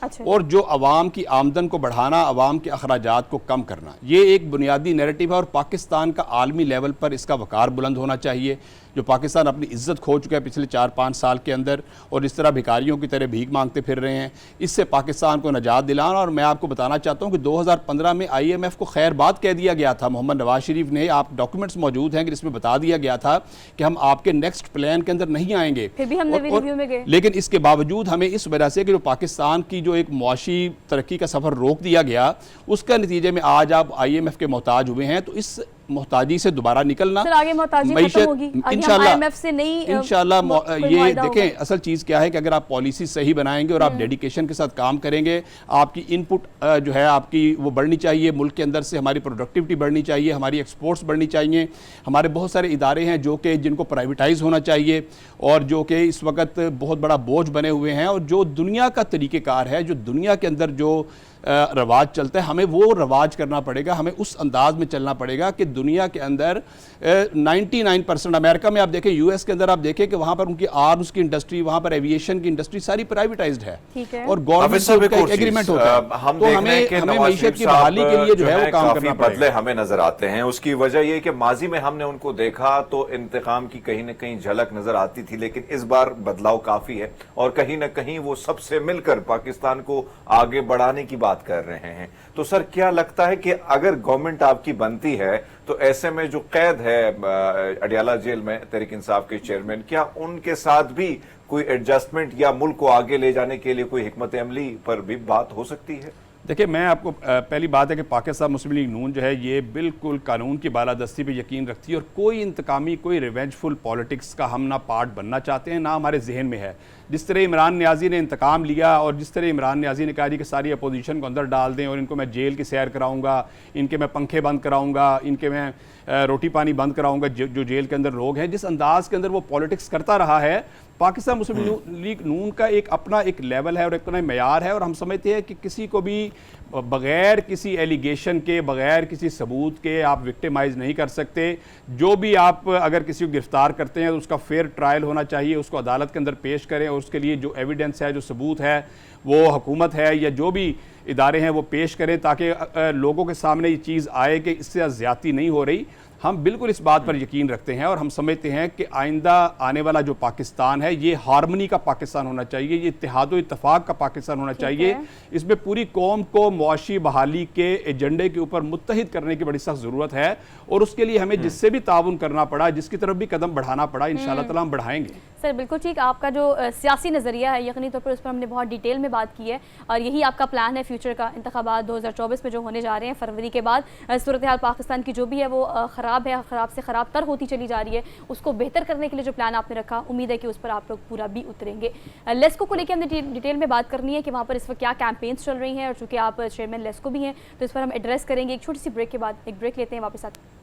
अच्छा, और जो अवाम की आमदन को बढ़ाना, अवाम के अखराजात को कम करना, ये एक बुनियादी नैरेटिव है। और पाकिस्तान का आलमी लेवल पर इसका वकार बुलंद होना चाहिए। जो पाकिस्तान अपनी इज्जत खो चुका है पिछले 4-5 साल के अंदर और इस तरह भिखारियों की तरह भीख मांगते फिर रहे हैं, इससे पाकिस्तान को निजात दिलाना। और मैं आपको बताना चाहता हूँ कि 2015 में IMF को खैर बात कह दिया गया था मोहम्मद नवाज शरीफ ने, आप डॉक्यूमेंट्स मौजूद हैं कि इसमें बता दिया गया था कि हम आपके नेक्स्ट प्लान के अंदर नहीं आएंगे। फिर भी हमने रिव्यू में गए। लेकिन इसके बावजूद हमें इस वजह से कि जो पाकिस्तान की जो एक मुआशी तरक्की का सफ़र रोक दिया गया, उसका नतीजे में आज आप IMF के मोहताज हुए हैं। तो इस मोहताजी से दोबारा निकलना, सर आगे मोहताजी खत्म होगी, इंशाल्लाह IMF से नहीं, इंशाल्लाह। ये देखें, असल चीज़ क्या है कि अगर आप पॉलिसी सही बनाएंगे और आप डेडिकेशन के साथ काम करेंगे, आपकी इनपुट जो है आपकी वो बढ़नी चाहिए, मुल्क के अंदर से हमारी प्रोडक्टिविटी बढ़नी चाहिए, हमारी एक्सपोर्ट्स बढ़नी चाहिए। हमारे बहुत सारे इदारे हैं जो कि जिनको प्राइवेटाइज होना चाहिए और जो कि इस वक्त बहुत बड़ा बोझ बने हुए हैं। और जो दुनिया का तरीक़ेकार है, जो दुनिया के अंदर जो रवाज चलता है, हमें वो रवाज करना पड़ेगा। हमें उस अंदाज में चलना पड़ेगा कि दुनिया के अंदर 99% अमेरिका में आप देखें, US के अंदर आप देखें कि वहाँ पर उनकी आर्म्स की इंडस्ट्री, वहाँ पर एविएशन की इंडस्ट्री सारी प्राइवेटाइज्ड है और गवर्नमेंट का एग्रीमेंट होता है। तो हमें मईशत की बहाली के लिए जो है वो काम करना बदले हमें नजर आते हैं। उसकी वजह ये कि माजी में हमने उनको देखा तो इंतकाम की कहीं ना कहीं झलक नजर आती थी, लेकिन इस बार बदलाव काफी है और कहीं ना कहीं वो सबसे मिलकर पाकिस्तान को आगे बढ़ाने की बात कर रहे हैं। तो सर क्या लगता है कि अगर गवर्नमेंट आपकी बनती है तो ऐसे में जो कैद है अडियाला जेल में तहरीक इंसाफ के चेयरमैन, क्या उनके साथ भी कोई एडजस्टमेंट या मुल्क को आगे ले जाने के लिए कोई हिकमत अमली पर भी बात हो सकती है? देखिए, मैं आपको पहली बात है कि पाकिस्तान मुस्लिम लीग नून जो है ये बिल्कुल कानून की बालादस्ती पे यकीन रखती है और कोई इंतकामी, कोई रिवेंजफुल पॉलिटिक्स का हम ना पार्ट बनना चाहते हैं, ना हमारे जहन में है। जिस तरह इमरान नियाजी ने इंतकाम लिया और जिस तरह इमरान नियाजी ने कहा कि सारी अपोजिशन को अंदर डाल दें और इनको मैं जेल की सैर कराऊंगा, इनके मैं पंखे बंद कराऊंगा, इनके मैं रोटी पानी बंद कराऊंगा जो जेल के अंदर लोग हैं, जिस अंदाज के अंदर वो पॉलिटिक्स करता रहा है, पाकिस्तान मुस्लिम लीग नून का एक अपना एक लेवल है और एक अपना मेयार है। और हम समझते हैं कि किसी को भी बग़ैर किसी एलिगेशन के, बग़ैर किसी सबूत के आप विक्टिमाइज़ नहीं कर सकते। जो भी आप अगर किसी को गिरफ्तार करते हैं तो उसका फेयर ट्रायल होना चाहिए, उसको अदालत के अंदर पेश करें और उसके लिए जो एविडेंस है, जो सबूत है, वो हुकूमत है या जो भी इदारे हैं वो पेश करें ताकि लोगों के सामने ये चीज़ आए कि इससे ज़्यादती नहीं हो रही। हम बिल्कुल इस बात पर यकीन रखते हैं और हम समझते हैं कि आइंदा आने वाला जो पाकिस्तान है ये हारमनी का पाकिस्तान होना चाहिए, ये इत्तेहाद व इत्तफाक का पाकिस्तान होना चाहिए। इसमें पूरी कौम को मुआशी बहाली के एजेंडे के ऊपर मुत्तहिद करने की बड़ी सख्त ज़रूरत है और उसके लिए हमें जिससे भी ताउन करना पड़ा, जिसकी तरफ भी कदम बढ़ाना पड़ा, इंशाअल्लाह ताला हम बढ़ाएंगे। सर बिल्कुल ठीक, आपका जो सियासी नज़रिया है यकीनी तौर पर उस पर हमने बहुत डिटेल में बात की है और यही आपका प्लान है फ्यूचर का। इंतखाबात 2024 में जो होने जा रहे हैं फरवरी के बाद, सूरत हाल पाकिस्तान की जो भी है वो खराब ख़राब है, ख़राब से ख़राब तर होती चली जा रही है, उसको बेहतर करने के लिए जो प्लान आपने रखा, उम्मीद है कि उस पर आप लोग पूरा भी उतरेंगे। लेस्को को लेकर हमने डिटेल में बात करनी है कि वहाँ पर इस वक्त क्या कैंपेन्स चल रही हैं, और चूँकि आप चेयरमैन लेस्को भी हैं तो इस पर हम एड्रेस करेंगे। एक छोटी सी ब्रेक के बाद, एक ब्रेक लेते हैं, वापस आते हैं।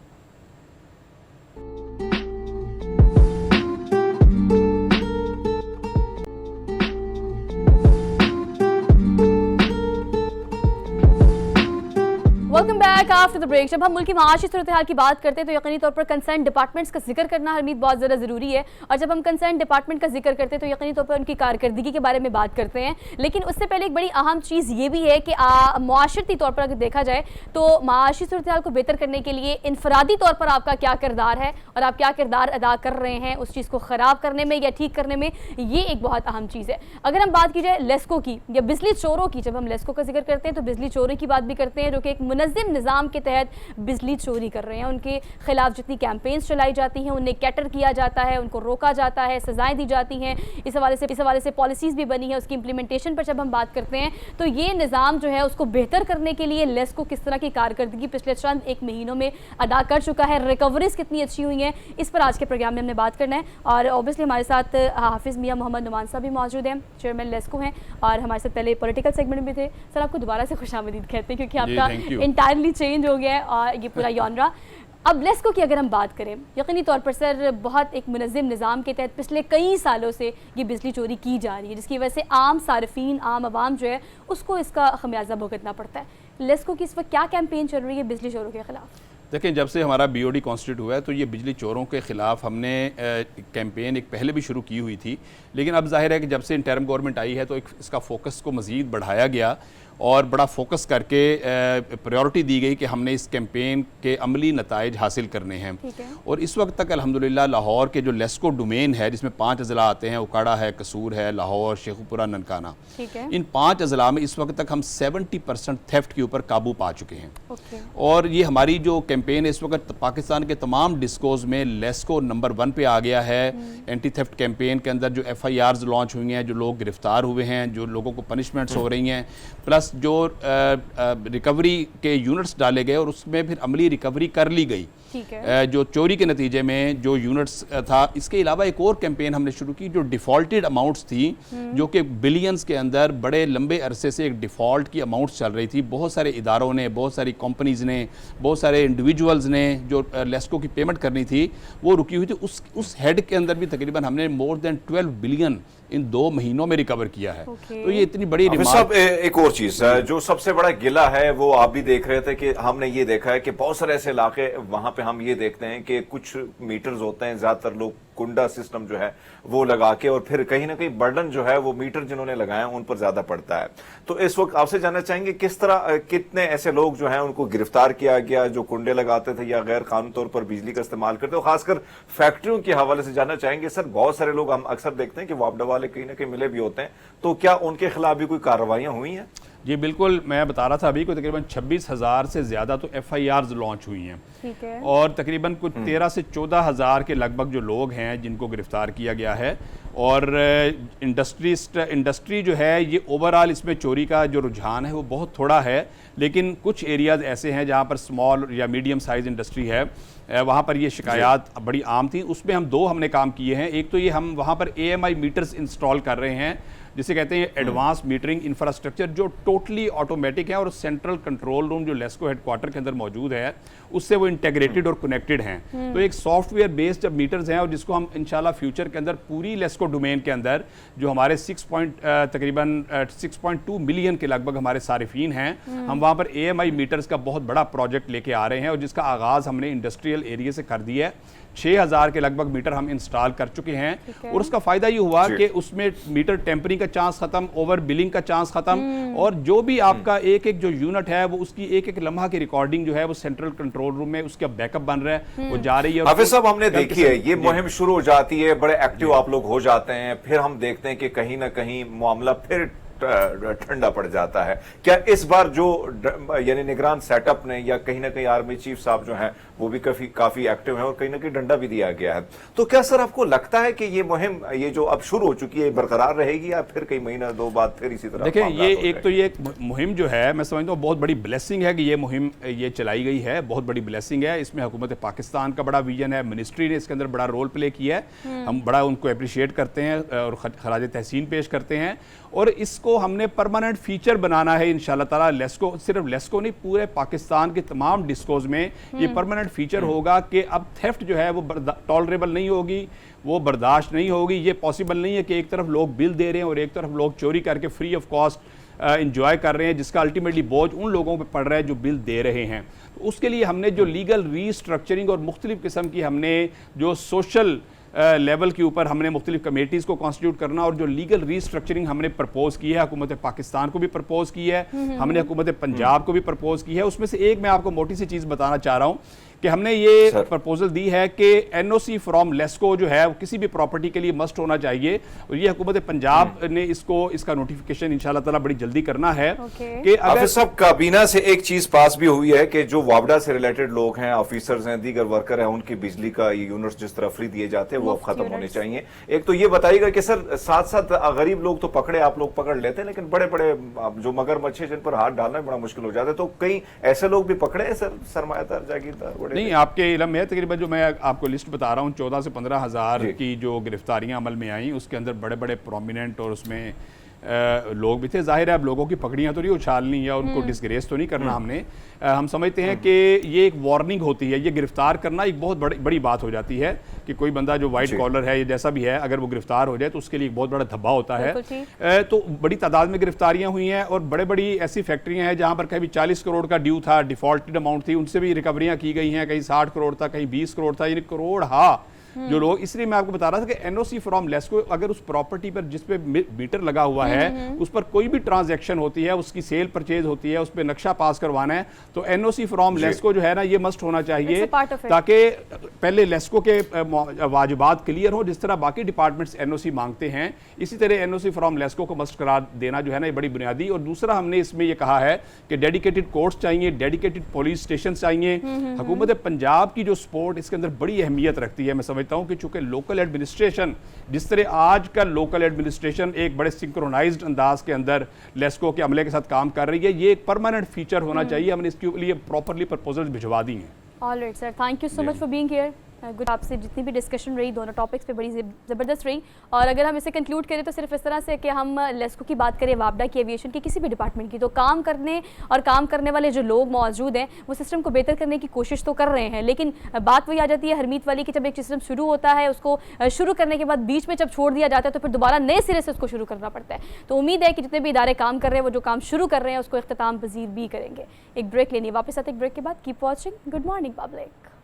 Welcome back after the break. जब हम मुल्क की माशी सूरत हाल की बात करते हैं तो यकीनी तौर पर कंसर्न डिपार्टमेंट्स का जिक्र करना हरमीत बहुत ज़्यादा ज़रूरी है, और जब हम कंसर्न डिपार्टमेंट का जिक्र करते हैं तो यकीनी तौर पर उनकी कारकर्दगी के बारे में बात करते हैं। लेकिन उससे पहले एक बड़ी अहम चीज़ ये भी है कि मुआशरती तौर पर अगर देखा जाए तो माशी सूरत हाल को बेहतर करने के लिए इनफरादी तौर पर आपका क्या किरदार है और आप क्या किरदार अदा कर रहे हैं उस चीज़ को ख़राब करने में या ठीक करने में, ये एक बहुत अहम चीज़ है। अगर हम बात की जाए लेस्को की या बिजली चोरों की, जब हम लेस्को का जिक्र करते हैं तो बिजली चोरी की बात भी करते हैं, जो कि एक मुनज़्ज़म निज़ाम के तहत बिजली चोरी कर रहे हैं। उनके खिलाफ जितनी कैंपेन्स चलाई जाती हैं, उन्हें कैटर किया जाता है, उनको रोका जाता है, सजाएं दी जाती हैं। इस हवाले से पॉलिसीज़ भी बनी है। उसकी इम्प्लीमेंटेशन पर जब हम बात करते हैं तो ये निज़ाम जो है उसको बेहतर करने के लिए लेस्को किस तरह की कारकर्दगी पिछले चंद एक महीनों में अदा कर चुका है, रिकवरीज कितनी अच्छी हुई हैं, इस पर आज के प्रोग्राम में हमने बात करना है। और ऑब्वियसली हमारे साथ हाफिज़ मियाँ मोहम्मद नुमान साहब भी मौजूद हैं, चेयरमैन लेस्को हैं, और हमारे साथ पहले पॉलिटिकल सेगमेंट में भी थे। सर, आपको दोबारा से खुशामदीद कहते हैं क्योंकि आपका इंटायरली चेंज हो गया है और ये पूरा जॉनरा। अब लेस्को की अगर हम बात करें, यकीनी तौर पर सर बहुत एक मुनज़्ज़म निज़ाम के तहत पिछले कई सालों से ये बिजली चोरी की जा रही है, जिसकी वजह से आम सार्फिन, आम आवाम जो है उसको इसका खमियाजा भुगतना पड़ता है। लेस्को की इस वक्त क्या कैंपेन चल रही है बिजली चोरों के खिलाफ? देखें, जब से हमारा BOD कॉन्स्टिट्यूट हुआ है तो ये बिजली चोरों के ख़िलाफ़ हमने कैंपेन एक पहले भी शुरू की हुई थी, लेकिन अब जाहिर है कि जब से इंटरिम गवर्नमेंट आई है तो इसका फोकस को मज़ीद बढ़ाया गया और बड़ा फोकस करके प्रायोरिटी दी गई कि हमने इस कैंपेन के अमली नताइज हासिल करने हैं। और इस वक्त तक अल्हम्दुलिल्लाह लाहौर के जो लेस्को डोमेन है, जिसमें 5 अज़ला आते हैं, उकाड़ा है, कसूर है, लाहौर, शेखुपुरा, ननकाना, इन 5 अज़ला में इस वक्त तक हम 70% थेफ्ट के ऊपर काबू पा चुके हैं। और ये हमारी जो कैंपेन है इस वक्त पाकिस्तान के तमाम डिस्कोज में लेस्को नंबर 1 पे आ गया है। एंटी थेफ्ट कैंपेन के अंदर जो FIRs लॉन्च हुई हैं, जो लोग गिरफ्तार हुए हैं, जो लोगों को पनिशमेंट्स हो रही हैं, प्लस जो रिकवरी के यूनिट्स डाले गए और उसमें फिर अमली रिकवरी कर ली गई जो चोरी के नतीजे में जो यूनिट्स था। इसके अलावा एक और कैंपेन हमने शुरू की जो डिफ़ॉल्टेड अमाउंट्स थी, जो कि बिलियंस के अंदर बड़े लंबे अरसे से एक डिफ़ॉल्ट की अमाउंट्स चल रही थी। बहुत सारे इदारों ने, बहुत सारी कंपनीज़ ने, बहुत सारे इंडिविजुअल्स ने जो लेस्को की पेमेंट करनी थी वो रुकी हुई थी। उस हेड के अंदर भी तकरीबन हमने मोर देन 12 बिलियन इन 2 महीनों में रिकवर किया है। तो ये इतनी बड़ी सब एक और चीज जो सबसे बड़ा गिला है वो आप भी देख रहे थे कि हमने ये देखा है कि बहुत सारे ऐसे इलाके वहां पे हम ये देखते हैं कि कुछ मीटर्स होते हैं, ज्यादातर लोग कुंडा सिस्टम जो है वो लगा के, और फिर कहीं ना कहीं बर्डन जो है वो मीटर जिन्होंने लगाए उन पर ज्यादा पड़ता है। तो इस वक्त आपसे जानना चाहेंगे किस तरह कितने ऐसे लोग जो हैं उनको गिरफ्तार किया गया जो कुंडे लगाते थे या गैर कानूनी तौर पर बिजली का इस्तेमाल करते थे, खासकर फैक्ट्रियों के हवाले से जानना चाहेंगे। सर, बहुत सारे लोग हम अक्सर देखते हैं कि वापडा वाले कहीं ना कहीं मिले भी होते हैं, तो क्या उनके खिलाफ भी कोई कार्रवाइयां हुई हैं? जी बिल्कुल, मैं बता रहा था अभी को तकरीबन 26,000 से ज़्यादा तो FIRs लॉन्च हुई हैं। ठीक है। और तकरीबन कुछ 13 से 14,000 के लगभग जो लोग हैं जिनको गिरफ्तार किया गया है। और इंडस्ट्री जो है ये ओवरऑल इसमें चोरी का जो रुझान है वो बहुत थोड़ा है, लेकिन कुछ एरियाज़ ऐसे हैं जहाँ पर स्मॉल या मीडियम साइज़ इंडस्ट्री है, वहाँ पर ये शिकायत बड़ी आम थी। उसमें हमने काम किए हैं। एक तो ये हम वहाँ पर AMI मीटर्स इंस्टॉल कर रहे हैं, जिसे कहते हैं एडवांस मीटरिंग इंफ्रास्ट्रक्चर, जो टोटली ऑटोमेटिक है और सेंट्रल कंट्रोल रूम जो लेस्को हेडक्वार्टर के अंदर मौजूद है उससे वो इंटीग्रेटेड और कनेक्टेड हैं। तो एक सॉफ्टवेयर बेस्ड जब मीटर्स हैं और जिसको हम इंशाल्लाह फ्यूचर के अंदर पूरी लेस्को डोमेन के अंदर जो हमारे तकरीबन 6.2 मिलियन के लगभग हमारे सारिफीन हैं, हम वहाँ पर AMI मीटर्स का बहुत बड़ा प्रोजेक्ट लेके आ रहे हैं और जिसका आगाज़ हमने इंडस्ट्रियल एरिया से कर दिया है। 6,000 के लगभग मीटर हम इंस्टॉल कर चुके हैं और उसका फायदा ये हुआ कि उसमें मीटर टेम्परिंग का चांस खत्म, ओवर बिलिंग का चांस खत्म, और जो भी आपका एक जो यूनिट है वो उसकी एक लम्हा की रिकॉर्डिंग जो है वो सेंट्रल कंट्रोल रूम में उसका बैकअप बन रहा है, वो जा रही है। हाफिज साहब, हमने देखी है ये मुहिम शुरू हो जाती है, बड़े एक्टिव आप लोग हो जाते हैं, फिर हम देखते हैं कि कहीं ना कहीं मामला फिर ठंडा पड़ जाता है। क्या इस बार जो यानी निगरान सेटअप ने या कहीं ना कहीं आर्मी चीफ साहब जो हैं वो भी काफी एक्टिव हैं और कहीं ना कहीं डंडा भी दिया गया है, तो क्या सर आपको लगता है कि ये मुहिम ये जो अब शुरू हो चुकी है बरकरार रहेगी या फिर कई महीना दो बाद फिर इसी तरह? देखिए, ये एक मुहिम जो है मैं समझता हूँ बहुत बड़ी ब्लेसिंग है कि ये मुहिम ये चलाई गई है, बहुत बड़ी ब्लेसिंग है। इसमें हुकूमत पाकिस्तान का बड़ा विजन है, मिनिस्ट्री ने इसके अंदर बड़ा रोल प्ले किया है, हम बड़ा उनको अप्रिशिएट करते हैं और खराज तहसीन पेश करते हैं। और इसको हमने परमानेंट फीचर बनाना है इंशाल्लाह ताला। लेस्को सिर्फ लेस्को नहीं, पूरे पाकिस्तान के तमाम डिस्कोज में ये परमानेंट फीचर होगा कि अब थेफ्ट जो है वो टॉलरेबल नहीं होगी, वो बर्दाश्त नहीं होगी। ये पॉसिबल नहीं है कि एक तरफ लोग बिल दे रहे हैं और एक तरफ लोग चोरी करके फ्री ऑफ कॉस्ट इंजॉय कर रहे हैं, जिसका अल्टीमेटली बोझ उन लोगों पे पड़ रहा है जो बिल दे रहे हैं। तो उसके लिए हमने जो लीगल रीस्ट्रक्चरिंग और मुख्तलिफ किस्म की हमने जो सोशल लेवल के ऊपर हमने मुख्तलिफ कमेटीज़ को कॉन्स्टिट्यूट करना और जो लीगल रीस्ट्रक्चरिंग हमने प्रपोज की है, हुकूमत पाकिस्तान को भी प्रपोज की है, हमने हुकूमत पंजाब को भी प्रपोज की है। उसमें से एक मैं आपको मोटी सी चीज़ बताना चाह रहा हूँ कि हमने ये प्रपोजल दी है कि एनओसी फ्रॉम लेस्को जो है वो किसी भी प्रॉपर्टी के लिए मस्ट होना चाहिए और ये हुकूमत पंजाब ने इसका नोटिफिकेशन इंशाल्लाह ताला बड़ी जल्दी करना है। कि अगर सब काबीना से एक चीज पास भी हुई है कि जो वापडा से रिलेटेड लोग हैं, ऑफिसर्स हैं, दीगर वर्कर हैं, उनकी बिजली का यूनिट्स जिस तरह फ्री दिए जाते हैं वो अब खत्म होने चाहिए। एक तो ये बताइएगा कि सर साथ साथ गरीब लोग तो पकड़े, आप लोग पकड़ लेते हैं, लेकिन बड़े बड़े जो मगरमच्छ जिन पर हाथ डालना बड़ा मुश्किल हो जाता है, तो कई ऐसे लोग भी पकड़े हैं सर, सरमायादार, जागीरदार? नहीं, आपके इल्म में तकरीबन जो मैं आपको लिस्ट बता रहा हूँ 14 से 15 हज़ार की जो गिरफ्तारियां अमल में आई, उसके अंदर बड़े बड़े प्रोमिनेंट और उसमें लोग भी थे। जाहिर है अब लोगों की पकड़ियां तो नहीं उछालनी या उनको डिसग्रेस तो नहीं करना हमने। हम समझते हैं कि ये एक वार्निंग होती है, ये गिरफ्तार करना एक बहुत बड़ी बात हो जाती है कि कोई बंदा जो वाइट कॉलर है या जैसा भी है अगर वो गिरफ्तार हो जाए तो उसके लिए एक बहुत बड़ा धब्बा होता है। तो बड़ी तादाद में गिरफ्तारियां हुई हैं और बड़े बड़ी ऐसी फैक्ट्रियां हैं जहां पर कभी 40 करोड़ का ड्यू था, डिफॉल्टेड अमाउंट थी, उनसे भी रिकवरियां की गई हैं, कहीं 60 करोड़ था, कहीं 20 करोड़ था, यानी करोड़ जो लोग। इसलिए मैं आपको बता रहा था कि एनओसी फ्रॉम लेस्को, अगर उस प्रॉपर्टी पर जिस पे मीटर लगा हुआ है उस पर कोई भी ट्रांजैक्शन होती है, उसकी सेल परचेज होती है, उस पर नक्शा पास करवाना है तो एनओसी फ्रॉम लेस्को जो है ना ये मस्ट होना चाहिए, ताकि पहले लेस्को के वाजिबात क्लियर हो। जिस तरह बाकी डिपार्टमेंट्स एनओसी मांगते हैं इसी तरह एनओसी फ्रॉम लेस्को को मस्ट करार देना जो है ना ये बड़ी बुनियादी। और दूसरा हमने इसमें ये कहा है कि डेडिकेटेड कोर्ट्स चाहिए, डेडिकेटेड पुलिस स्टेशन चाहिए। हुकूमत पंजाब की जो सपोर्ट इसके अंदर बड़ी अहमियत रखती है। मैं समझता हूं कि चूंकि लोकल एडमिनिस्ट्रेशन, जिस तरह आज का लोकल एडमिनिस्ट्रेशन एक बड़े सिंक्रोनाइज्ड अंदाज के अंदर लेस्को के अमले के साथ काम कर रही है, ये एक परमानेंट फीचर होना चाहिए। हमने इसके लिए प्रॉपरली प्रपोजल्स भिजवा दी हैं। Alright sir, thank you so much for being here. Good, आपसे जितनी भी डिस्कशन रही दोनों टॉपिक्स पे बड़ी ज़बरदस्त रही। और अगर हम इसे कंक्लूड करें तो सिर्फ इस तरह से कि हम लेस्को की बात करें, वापडा की, एविएशन की, किसी भी डिपार्टमेंट की, तो काम करने वाले जो लोग मौजूद हैं वो सिस्टम को बेहतर करने की कोशिश तो कर रहे हैं, लेकिन बात वही आ जाती है हरमीत वाली कि जब एक सिस्टम शुरू होता है उसको शुरू करने के बाद बीच में जब छोड़ दिया जाता है तो फिर दोबारा नए सिरे से उसको शुरू करना पड़ता है। तो उम्मीद है कि जितने भी इदारे काम कर रहे हैं वो जो काम शुरू कर रहे हैं उसको इख्तिताम पजीर भी करेंगे। एक ब्रेक लेनी है, वापस आते एक ब्रेक के बाद। Keep watching good morning public.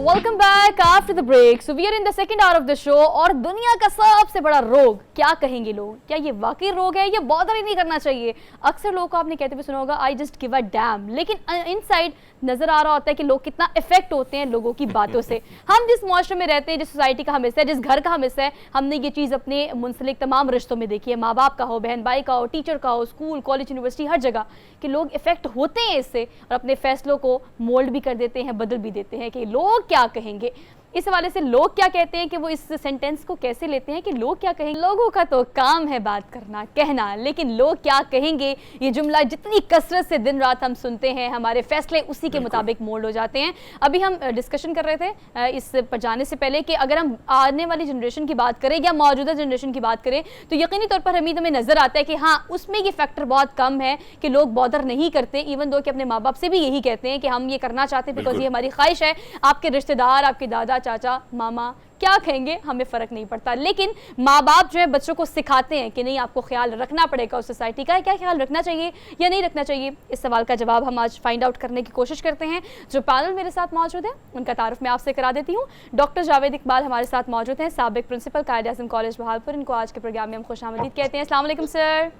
Welcome back after the break. So we are in the second hour of the show. और दुनिया का सबसे बड़ा रोग, क्या कहेंगे लोग, क्या ये वाकई रोग है? ये बॉदर ही नहीं करना चाहिए। अक्सर लोगों को आपने कहते हुए सुना होगा I just give a dam, लेकिन इनसाइड नजर आ रहा होता है कि लोग कितना इफेक्ट होते हैं लोगों की बातों से। हम जिस मुआशरे में रहते हैं, जिस सोसाइटी का हम हिस्सा है, जिस घर का हम हिस्सा है, हमने ये चीज़ अपने मुंसलिक तमाम रिश्तों में देखी है, माँ बाप का हो, बहन भाई का हो, टीचर का हो, स्कूल कॉलेज यूनिवर्सिटी हर जगह, कि लोग इफेक्ट होते हैं इससे और अपने फैसलों को मोल्ड भी कर देते हैं, बदल भी देते हैं कि लोग क्या कहेंगे। इस हवाले से लोग क्या कहते हैं कि वो इस सेंटेंस को कैसे लेते हैं कि लोग क्या कहेंगे। लोगों का तो काम है बात करना, कहना, लेकिन लोग क्या कहेंगे ये जुमला जितनी कसरत से दिन रात हम सुनते हैं, हमारे फैसले उसी के मुताबिक मोल्ड हो जाते हैं। अभी हम डिस्कशन कर रहे थे इस पर जाने से पहले कि अगर हम आने वाली जनरेशन की बात करें या मौजूदा जनरेशन की बात करें तो यकीनी तौर पर हमें नजर आता है कि हाँ, उसमें ये फैक्टर बहुत कम है कि लोग बॉदर नहीं करते, इवन दो कि अपने माँ बाप से भी यही कहते हैं कि हम ये करना चाहते हैं बिकॉज ये हमारी ख्वाहिश है। आपके रिश्तेदार, आपके दादा, चाचा, मामा क्या कहेंगे हमें फ़र्क नहीं पड़ता, लेकिन माँ बाप जो है बच्चों को सिखाते हैं कि नहीं, आपको ख्याल रखना पड़ेगा उस सोसाइटी का। क्या ख्याल रखना चाहिए या नहीं रखना चाहिए, इस सवाल का जवाब हम आज फाइंड आउट करने की कोशिश करते हैं। जो पैनल मेरे साथ मौजूद है उनका तारुफ मैं आपसे करा देती हूँ। डॉक्टर जावेद इकबाल हमारे साथ मौजूद हैं, साबिक प्रिंसिपल कायद-ए-आज़म कॉलेज बहावलपुर। इनको आज के प्रोग्राम में हम खुशामदीद कहते हैं। अस्सलाम वालेकुम सर।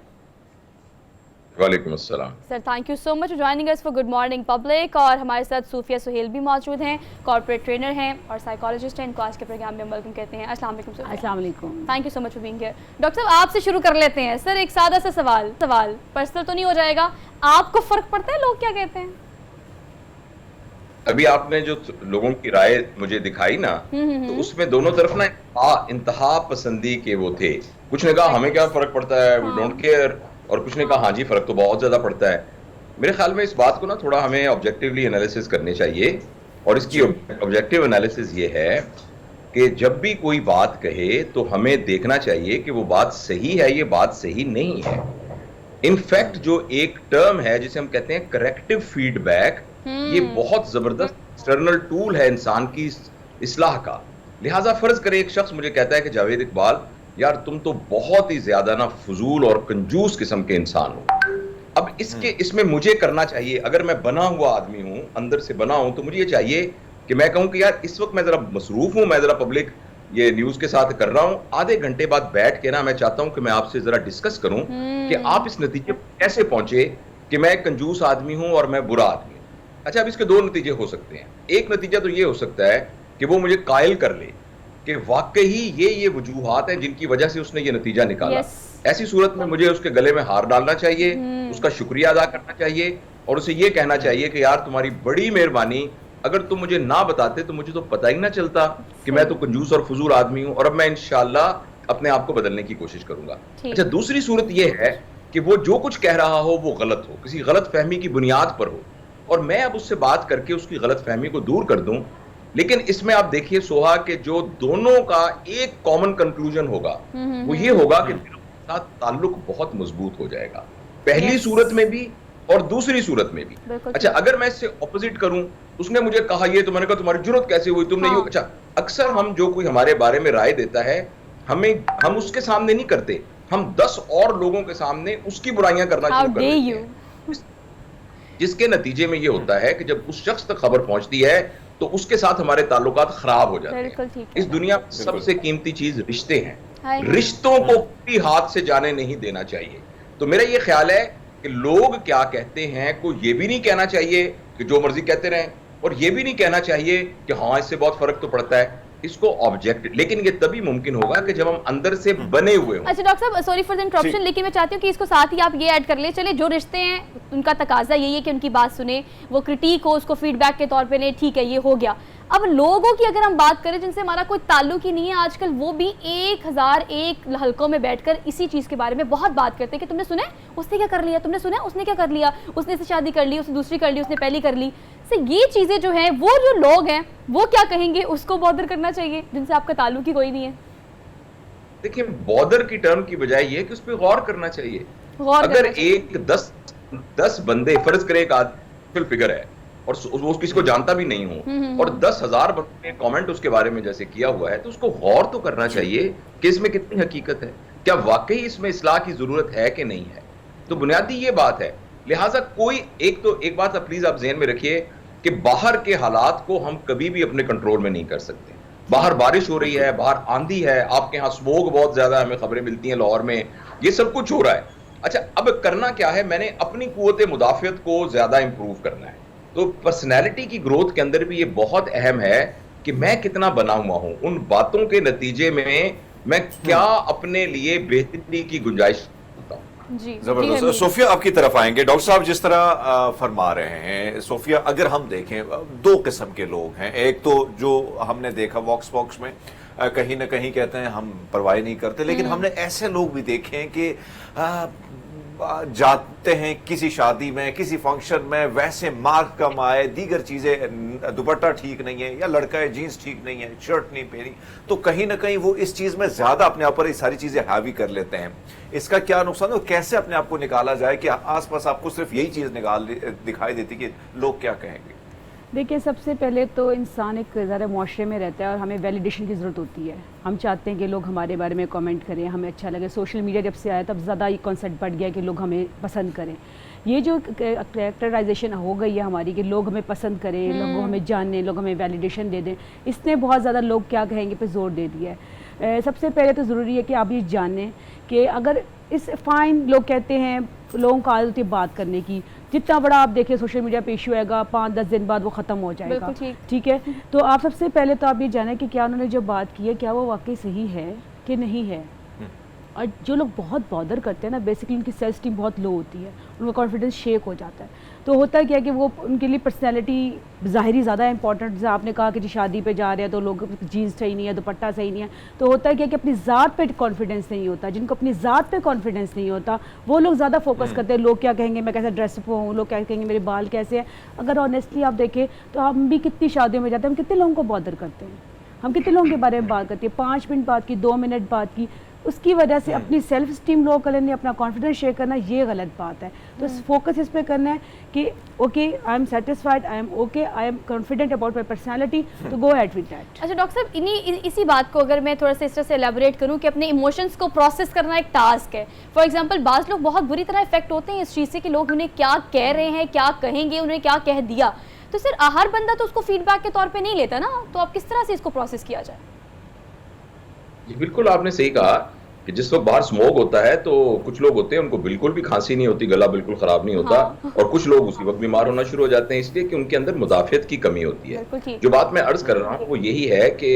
वालेकुम अस्सलाम। Sir thank you so much for joining us for good morning public. और हमारे साथ सूफिया सुहेल भी मौजूद हैं, कॉर्पोरेट ट्रेनर हैं और साइकोलॉजिस्ट हैं। इनको आज के प्रोग्राम में वेलकम कहते हैं। अस्सलाम वालेकुम सूफिया। अस्सलाम वालेकुम। Thank you so much for being here. Doctor साहब आपसे शुरू कर लेते हैं। सर एक सादा सा सवाल पर्सनल तो नहीं हो जाएगा, आपको फर्क पड़ता है लोग क्या कहते हैं? अभी आपने जो लोगों की राय मुझे दिखाई ना, तो उसमें दोनों तरफ ना इंतहा पसंदी के वो थे। कुछ ने कहा हमें क्या फर्क पड़ता है, वी डोंट केयर, और कुछ ने कहा हाँ जी फर्क तो बहुत ज्यादा पड़ता है। मेरे ख्याल में इस बात को ना थोड़ा हमें ऑब्जेक्टिवली एनालिसिस करनी चाहिए, और इसकी ऑब्जेक्टिव एनालिसिस ये है कि जब भी कोई बात कहे तो हमें देखना चाहिए कि वो बात सही है, ये बात सही नहीं है। इनफैक्ट जो एक टर्म है जिसे हम कहते हैं करेक्टिव फीडबैक, ये बहुत जबरदस्त एक्सटर्नल टूल है इंसान की इस्लाह का। लिहाजा फर्ज करें एक शख्स मुझे कहता है कि जावेद इकबाल यार तुम तो बहुत ही ज्यादा ना फजूल और कंजूस किस्म के इंसान हो। अब इसमें मुझे करना चाहिए, अगर मैं बना हुआ आदमी हूं, अंदर से बना हूं, तो मुझे ये चाहिए कि मैं कहूं कि यार इस वक्त मैं जरा मसरूफ हूं, मैं जरा पब्लिक ये न्यूज के साथ कर रहा हूं, आधे घंटे बाद बैठ के ना मैं चाहता हूं कि मैं आपसे जरा डिस्कस करूं कि आप इस नतीजे पर कैसे पहुंचे कि मैं एक कंजूस आदमी हूं और मैं बुरा आदमी हूं। अच्छा, अब इसके दो नतीजे हो सकते हैं। एक नतीजा तो ये हो सकता है कि वो मुझे कायल कर ले कि वाकई ये वजूहात हैं जिनकी वजह से उसने ये नतीजा निकाला। ऐसी सूरत में मुझे उसके गले में हार डालना चाहिए, उसका शुक्रिया अदा करना चाहिए और उसे ये कहना चाहिए कि यार तुम्हारी बड़ी मेहरबानी, अगर तुम मुझे ना बताते तो मुझे तो पता ही ना चलता कि मैं तो कंजूस और फजूल आदमी हूं, और अब मैं इंशाल्लाह अपने आप को बदलने की कोशिश करूंगा। अच्छा, दूसरी सूरत यह है कि वो जो कुछ कह रहा हो वो गलत हो, किसी गलत फहमी की बुनियाद पर हो, और मैं अब उससे बात करके उसकी गलत फहमी को दूर कर दूं। लेकिन इसमें आप देखिए सोहा कि जो दोनों का एक कॉमन कंक्लूजन होगा वो ये होगा कि मेरे साथ ताल्लुक बहुत मजबूत हो जाएगा, पहली सूरत में भी और दूसरी सूरत में भी। अच्छा, अगर मैं इससे ऑपोजिट करूं, उसने मुझे कहा ये, तो मैंने कहा तुम्हारी जरूरत कैसे हुई, तुमने यूं। अच्छा, अक्सर हम जो कोई हमारे बारे में राय देता है हम उसके सामने नहीं करते, हम 10 और लोगों के सामने उसकी बुराइयां करना शुरू कर देते हैं, जिसके नतीजे में ये होता है कि जब उस शख्स तक खबर पहुंचती है तो उसके साथ हमारे ताल्लुकात खराब हो जाते हैं। इस दुनिया में सबसे कीमती चीज रिश्ते हैं, रिश्तों को कोई हाथ से जाने नहीं देना चाहिए। तो मेरा ये ख्याल है कि लोग क्या कहते हैं को ये भी नहीं कहना चाहिए कि जो मर्जी कहते रहें, और ये भी नहीं कहना चाहिए कि हाँ इससे बहुत फर्क तो पड़ता है। इसको ऑब्जेक्ट, लेकिन ये तभी मुमकिन होगा कि जब हम अंदर से बने हुए हों। अच्छा डॉक्टर साहब, सॉरी फॉर द इंटरप्शन, लेकिन मैं चाहती हूँ कि इसको साथ ही आप ये ऐड कर ले। चले जो रिश्ते हैं उनका तकाजा यही है कि उनकी बात सुने, वो क्रिटिक हो उसको फीडबैक के तौर पे ले, ठीक है ये हो गया। अब लोगों की अगर हम बात करें जिनसे हमारा कोई ताल्लुक ही नहीं है, आजकल वो भी 1001 हलकों में बैठकर इसी चीज़ के बारे में बहुत बात करते हैं कि तुमने सुना उसने क्या कर लिया, तुमने सुना उसने क्या कर लिया, उसने इससे शादी कर ली, उसने दूसरी कर ली, उसने पहली कर ली। से ये चीज़ें जो हैं, वो जो लोग हैं वो क्या कहेंगे, उसको बॉदर करना चाहिए जिनसे आपका ताल्लुक ही कोई नहीं है। देखिए, बॉदर की टर्म की बजाय ये कि उस पर गौर करना चाहिए। अगर एक 10 बंदे, फर्ज करें एक आदमी फिगर है और वो किसी को जानता भी नहीं हो, और 10,000 बंदे कमेंट उसके बारे में जैसे किया हुआ है, तो उसको गौर तो करना चाहिए कि इसमें कितनी हकीकत है, क्या वाकई इसमें इस्लाह की जरूरत है कि नहीं है। तो बुनियादी ये बात है। लिहाजा कोई एक बात प्लीज आप ज़हन में रखिए कि बाहर के हालात को हम कभी भी अपने कंट्रोल में नहीं कर सकते। बाहर बारिश हो रही है, बाहर आंधी है, आपके यहाँ स्मोक बहुत ज्यादा हमें खबरें मिलती हैं लाहौर में, ये सब कुछ हो रहा है। अच्छा, अब करना क्या है, मैंने अपनी कुव्वत मुदाफियत को ज्यादा इंप्रूव करना है। तो पर्सनैलिटी की ग्रोथ के अंदर भी ये बहुत अहम है कि मैं कितना बना हुआ हूं, उन बातों के नतीजे में मैं क्या अपने लिए बेहतरी की गुंजाइश करता हूं। जबरदस्त। सोफिया आपकी तरफ आएंगे। डॉक्टर साहब जिस तरह फरमा रहे हैं, सोफिया अगर हम देखें दो किस्म के लोग हैं। एक तो जो हमने देखा वॉक्स बॉक्स में कहीं ना कहीं कहते हैं हम परवाह नहीं करते, लेकिन हमने ऐसे लोग भी देखे हैं कि जाते हैं किसी शादी में, किसी फंक्शन में, वैसे मार्क कम आए, दीगर चीज़ें, दुपट्टा ठीक नहीं है या लड़का है जीन्स ठीक नहीं है, शर्ट नहीं पहनी, तो कहीं ना कहीं वो इस चीज़ में ज़्यादा अपने आप पर ये सारी चीज़ें हावी कर लेते हैं। इसका क्या नुकसान है और कैसे अपने आप को निकाला जाए कि आसपास आपको सिर्फ यही चीज़ दिखाई देती कि लोग क्या कहेंगे? देखिए, सबसे पहले तो इंसान एक ज़रा मुआशरे में रहता है और हमें वैलिडेशन की ज़रूरत होती है। हम चाहते हैं कि लोग हमारे बारे में कमेंट करें, हमें अच्छा लगे। सोशल मीडिया जब से आया तब ज़्यादा ये कॉन्सेप्ट बढ़ गया कि लोग हमें पसंद करें। ये जो कैरेक्टराइजेशन हो गई है हमारी कि लोग हमें पसंद करें, लोग हमें जानें, लोग हमें वैलिडेशन दे दें, इसने बहुत ज़्यादा लोग क्या कहेंगे पे जोर दे दिया है। सबसे पहले तो ज़रूरी है कि आप ये जानें कि अगर इस फ़ाइन लोग कहते हैं लोगों का आदत होती है बात करने की, जितना बड़ा आप देखिए सोशल मीडिया पे इशू आएगा 5-10 दिन बाद वो ख़त्म हो जाएगा। बिल्कुल ठीक। ठीक है, तो आप सबसे पहले तो आप ये जानें कि क्या उन्होंने जो बात की है क्या वो वाकई सही है कि नहीं है। और जो लोग बहुत बॉदर करते हैं ना, बेसिकली उनकी सेल्फ स्टीम बहुत लो होती है, उनका कॉन्फिडेंस शेक हो जाता है। तो होता है क्या कि वो उनके लिए पर्सनैलिटी ज़ाहिरी ज़्यादा इंपॉर्टेंट, जैसे आपने कहा कि जी शादी पे जा रहे हैं तो लोग जीन्स सही नहीं है, दुपट्टा सही नहीं है, तो होता है क्या कि अपनी ज़ात पे कॉन्फिडेंस नहीं होता। जिनको अपनी ज़ात पे कॉन्फिडेंस नहीं होता वो लोग ज़्यादा फोकस करते हैं, लोग क्या कहेंगे, मैं कैसे ड्रेसअप हूँ, लोग क्या कहेंगे मेरे बाल कैसे हैं। अगर ऑनेस्टली आप देखें तो हम भी कितनी शादियों में जाते हैं, हम कितने लोगों को बॉदर करते हैं, हम कितने लोगों के बारे में बात करते हैं, 5 मिनट बात की, 2 मिनट बात की, उसकी वजह से अपनी सेल्फ स्टीम लो कर लेनी, अपना कॉन्फिडेंस शेयर करना, ये गलत बात है। तो फोकस इस पे करना है कि okay I am satisfied, I am okay, I am confident about my personality, तो गो एट विद दैट। अच्छा डॉक्टर साहब, इसी बात को अगर मैं थोड़ा सा इस तरह से एलेबोरेट करूं कि अपने इमोशंस को प्रोसेस करना एक टास्क है। फॉर एग्जांपल बाज़ लोग बहुत बुरी तरह इफेक्ट होते हैं इस चीज़ से कि लोग उन्हें क्या कह रहे हैं, क्या कहेंगे, उन्हें क्या कह दिया, तो सर हर बंदा तो उसको फीडबैक के तौर पर नहीं लेता ना, तो आप किस तरह से इसको प्रोसेस किया जाए? जी बिल्कुल आपने सही कहा कि जिस वक्त बाहर स्मोक होता है तो कुछ लोग होते हैं उनको बिल्कुल भी खांसी नहीं होती, गला बिल्कुल खराब नहीं होता, और कुछ लोग उसी वक्त बीमार होना शुरू हो जाते हैं, इसलिए कि उनके अंदर मुदाफियत की कमी होती है। जो बात मैं अर्ज कर रहा हूँ वो यही है कि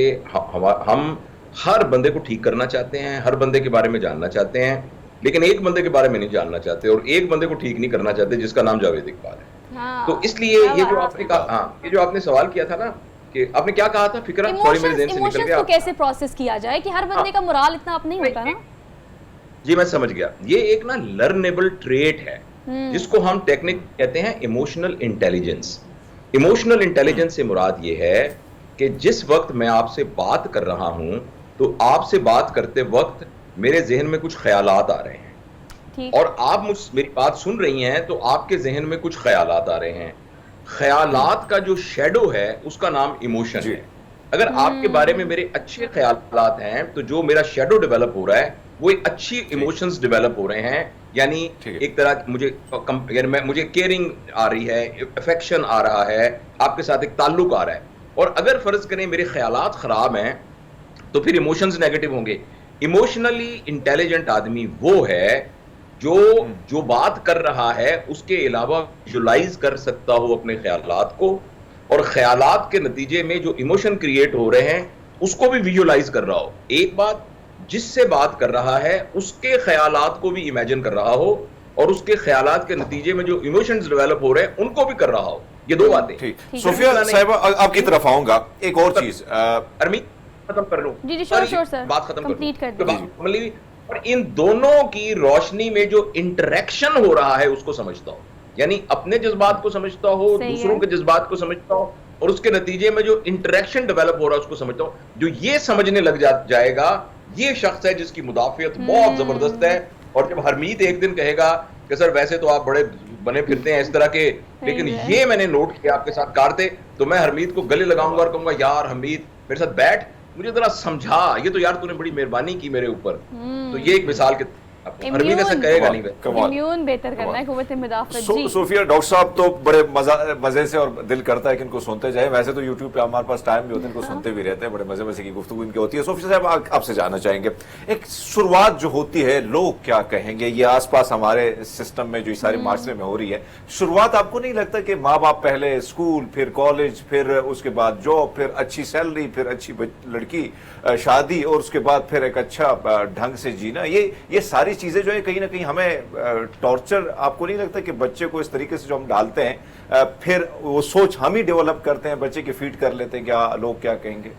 हम हर बंदे को ठीक करना चाहते हैं, हर बंदे के बारे में जानना चाहते हैं, लेकिन एक बंदे के बारे में नहीं जानना चाहते, और एक बंदे को ठीक नहीं करना चाहते जिसका नाम जावेद इकबाल है। तो इसलिए ये जो आपने कहा, ये जो आपने सवाल किया था ना कि आपने क्या कहा था, फिक्रा, सॉरी मेरे ज़हन से निकल गया, को कैसे प्रोसेस किया जाए कि हर बंदे का मोराल इतना अप नहीं होता ना। जी मैं समझ गया, ये एक ना लर्नेबल ट्रेट है जिसको हम टेक्निक कहते हैं इमोशनल इंटेलिजेंस। इमोशनल इंटेलिजेंस से मुराद ये है कि जिस वक्त मैं आपसे बात कर रहा हूं तो आपसे बात करते वक्त मेरे जहन में कुछ ख्यालात आ रहे हैं, और आप मेरी बात सुन रही हैं तो आपके जहन में कुछ ख्यालात आ रहे हैं। ख्यालात का जो शेडो है उसका नाम इमोशन है। अगर आपके बारे में मेरे अच्छे ख्यालात हैं तो जो मेरा शेडो डेवलप हो रहा है वो एक अच्छी इमोशंस डेवलप हो रहे हैं, यानी एक तरह मुझे केयरिंग आ रही है, अफेक्शन आ रहा है, आपके साथ एक ताल्लुक आ रहा है। और अगर फर्ज करें मेरे ख्यालात खराब हैं तो फिर इमोशंस नेगेटिव होंगे। इमोशनली इंटेलिजेंट आदमी वो है जो बात कर रहा है उसके अलावा विजुलाइज कर सकता हो अपने ख्यालात को, और ख्यालात के नतीजे में जो इमोशन क्रिएट हो रहे हैं उसको भी विजुलाइज कर रहा हो। एक बात, जिससे बात कर रहा है उसके ख्यालात को भी इमेजिन कर रहा हो, और उसके ख्यालात के नतीजे में जो इमोशंस डेवलप हो रहे हैं उनको भी कर रहा हो। ये दो बातें। सोफिया साहिबा आपकी तरफ आऊंगा, एक और चीज अरमीन खत्म कर लूं। जी श्योर सर, बात खत्म कंप्लीट कर दीजिए। और इन दोनों की रोशनी में जो इंटरेक्शन हो रहा है उसको समझता हो, यानी अपने जज्बात को समझता हो, दूसरों के जज्बात को समझता हो, और उसके नतीजे में जो इंटरेक्शन डेवलप हो रहा है उसको समझता हो। जो ये समझने लग जाएगा, ये शख्स है जिसकी मुदाफियत बहुत जबरदस्त है। और जब हरमीत एक दिन कहेगा कि सर वैसे तो आप बड़े बने फिरते हैं इस तरह के, लेकिन ये मैंने नोट किया आपके साथ कारते, तो मैं हरमीत को गले लगाऊंगा और कहूंगा यार हरमीत मेरे साथ बैठ, मुझे जरा समझा, ये तो यार तूने बड़ी मेहरबानी की मेरे ऊपर। तो ये एक मिसाल के इम्यून बेहतर करना है, कुव्वत मुदाफ़त। जी सोफिया, डॉक्टर साहब तो बड़े मजे से, और दिल करता है कि इनको सुनते जाए। वैसे तो यूट्यूब पे हमारे पास टाइम भी होता है, इनको सुनते भी रहते हैं, बड़े मजे मजे की गुफ्तगू इनकी होती है। सोफिया साहब आपसे जानना चाहेंगे, एक शुरुआत जो होती है, लोग क्या कहेंगे, ये आसपास हमारे सिस्टम में जो सारे माशरे में हो रही है, शुरुआत आपको नहीं लगता कि माँ बाप पहले स्कूल, फिर कॉलेज, फिर उसके बाद जॉब, फिर अच्छी सैलरी, फिर अच्छी लड़की, शादी, और उसके बाद फिर एक अच्छा ढंग से जीना, ये सारी चीजें जो है कहीं ना कहीं हमें टॉर्चर, आपको नहीं लगता कि बच्चे को इस तरीके से जो हम डालते हैं, फिर वो सोच हम ही डेवलप करते हैं, बच्चे की फीड कर लेते हैं क्या लोग क्या कहेंगे?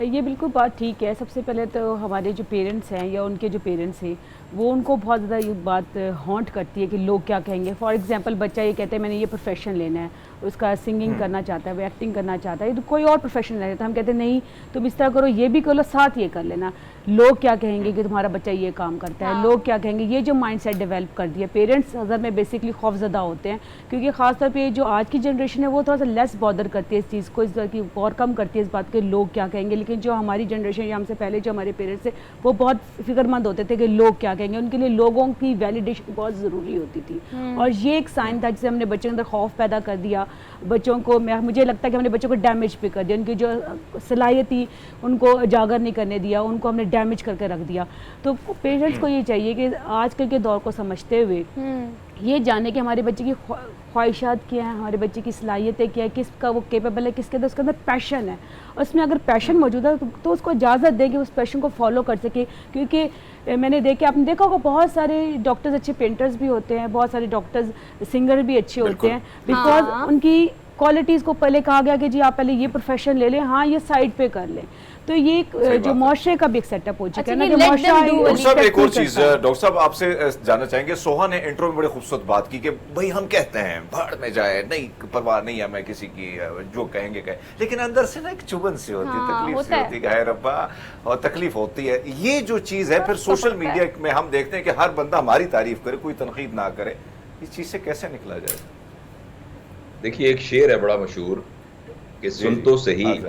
ये बिल्कुल बात ठीक है। सबसे पहले तो हमारे जो पेरेंट्स हैं या उनके जो पेरेंट्स हैं वो उनको बहुत ज़्यादा ये बात हॉन्ट करती है कि लोग क्या कहेंगे। फॉर एग्जांपल बच्चा ये कहता है मैंने ये प्रोफेशन लेना है, उसका सिंगिंग करना चाहता है, वो एक्टिंग करना चाहता है, तो कोई और प्रोफेशन लेना चाहता है, हम कहते हैं नहीं तुम इस तरह करो, ये भी करो, साथ ये कर लेना। लोग क्या कहेंगे कि तुम्हारा बच्चा ये काम करता है, लोग क्या कहेंगे, ये जो माइंडसेट डेवलप कर दिया पेरेंट्स अगर में बेसिकली खौफजदा होते हैं, क्योंकि ख़ासतौर पे जो आज की जनरेशन है वो थोड़ा सा लेस बॉदर करती है इस चीज़ को, इस तरह की और कम करती है इस बात के लोग क्या कहेंगे। लेकिन जो हमारी जनरेशन या हमसे पहले जो हमारे पेरेंट्स थे वो बहुत फिक्रमंद होते थे कि लोग क्या कहेंगे, उनके लिए लोगों की वैलिडेशन बहुत ज़रूरी होती थी। और ये एक साइन था जिससे हमने बच्चों के अंदर खौफ पैदा कर दिया, बच्चों को मुझे लगता है कि हमने बच्चों को डैमेज भी कर दिया, उनकी जो सलाहियत थी उनको उजागर नहीं करने दिया, उनको हमने डैमेज करके रख दिया। तो पेरेंट्स को ये चाहिए कि आजकल के दौर को समझते हुए ये जाने कि हमारे बच्चे की ख्वाहिशात क्या हैं, हमारे बच्चे की सलाहियतें क्या है, किसका वो केपेबल है, किसके अंदर उसके अंदर पैशन है, उसमें अगर पैशन मौजूद है तो उसको इजाज़त दें कि उस पैशन को फॉलो कर सके। क्योंकि मैंने आपने देखा होगा बहुत सारे डॉक्टर्स अच्छे पेंटर्स भी होते हैं, बहुत सारे डॉक्टर्स सिंगर भी अच्छे होते हैं, बिकॉज हाँ। उनकी क्वालिटीज़ को पहले कहा गया कि जी आप पहले ये प्रोफेशन ले लें, हाँ ये साइड पे कर लें। तो ये जो मुआशरे का भी एक सेटअप हो चुका है ना कि मुआशरा डॉक्टर साहब एक और चीज डॉक्टर साहब आपसे जानना चाहेंगे। सोहा ने इंट्रो में बड़ी खूबसूरत बात की कि भाई हम कहते हैं भाड़ में जाए, नहीं परवाह नहीं है मैं किसी की, जो कहेंगे कहे, लेकिन अंदर से ना एक चुभन सी होती है, तकलीफ सी होती है, रब्बा, और तकलीफ होती है। ये जो चीज है फिर सोशल मीडिया में हम देखते हैं कि हर बंदा हमारी तारीफ करे, कोई तनकीद ना करे, इस चीज से कैसे निकला जाए? देखिए एक शेर है बड़ा मशहूर कि सुन तो सही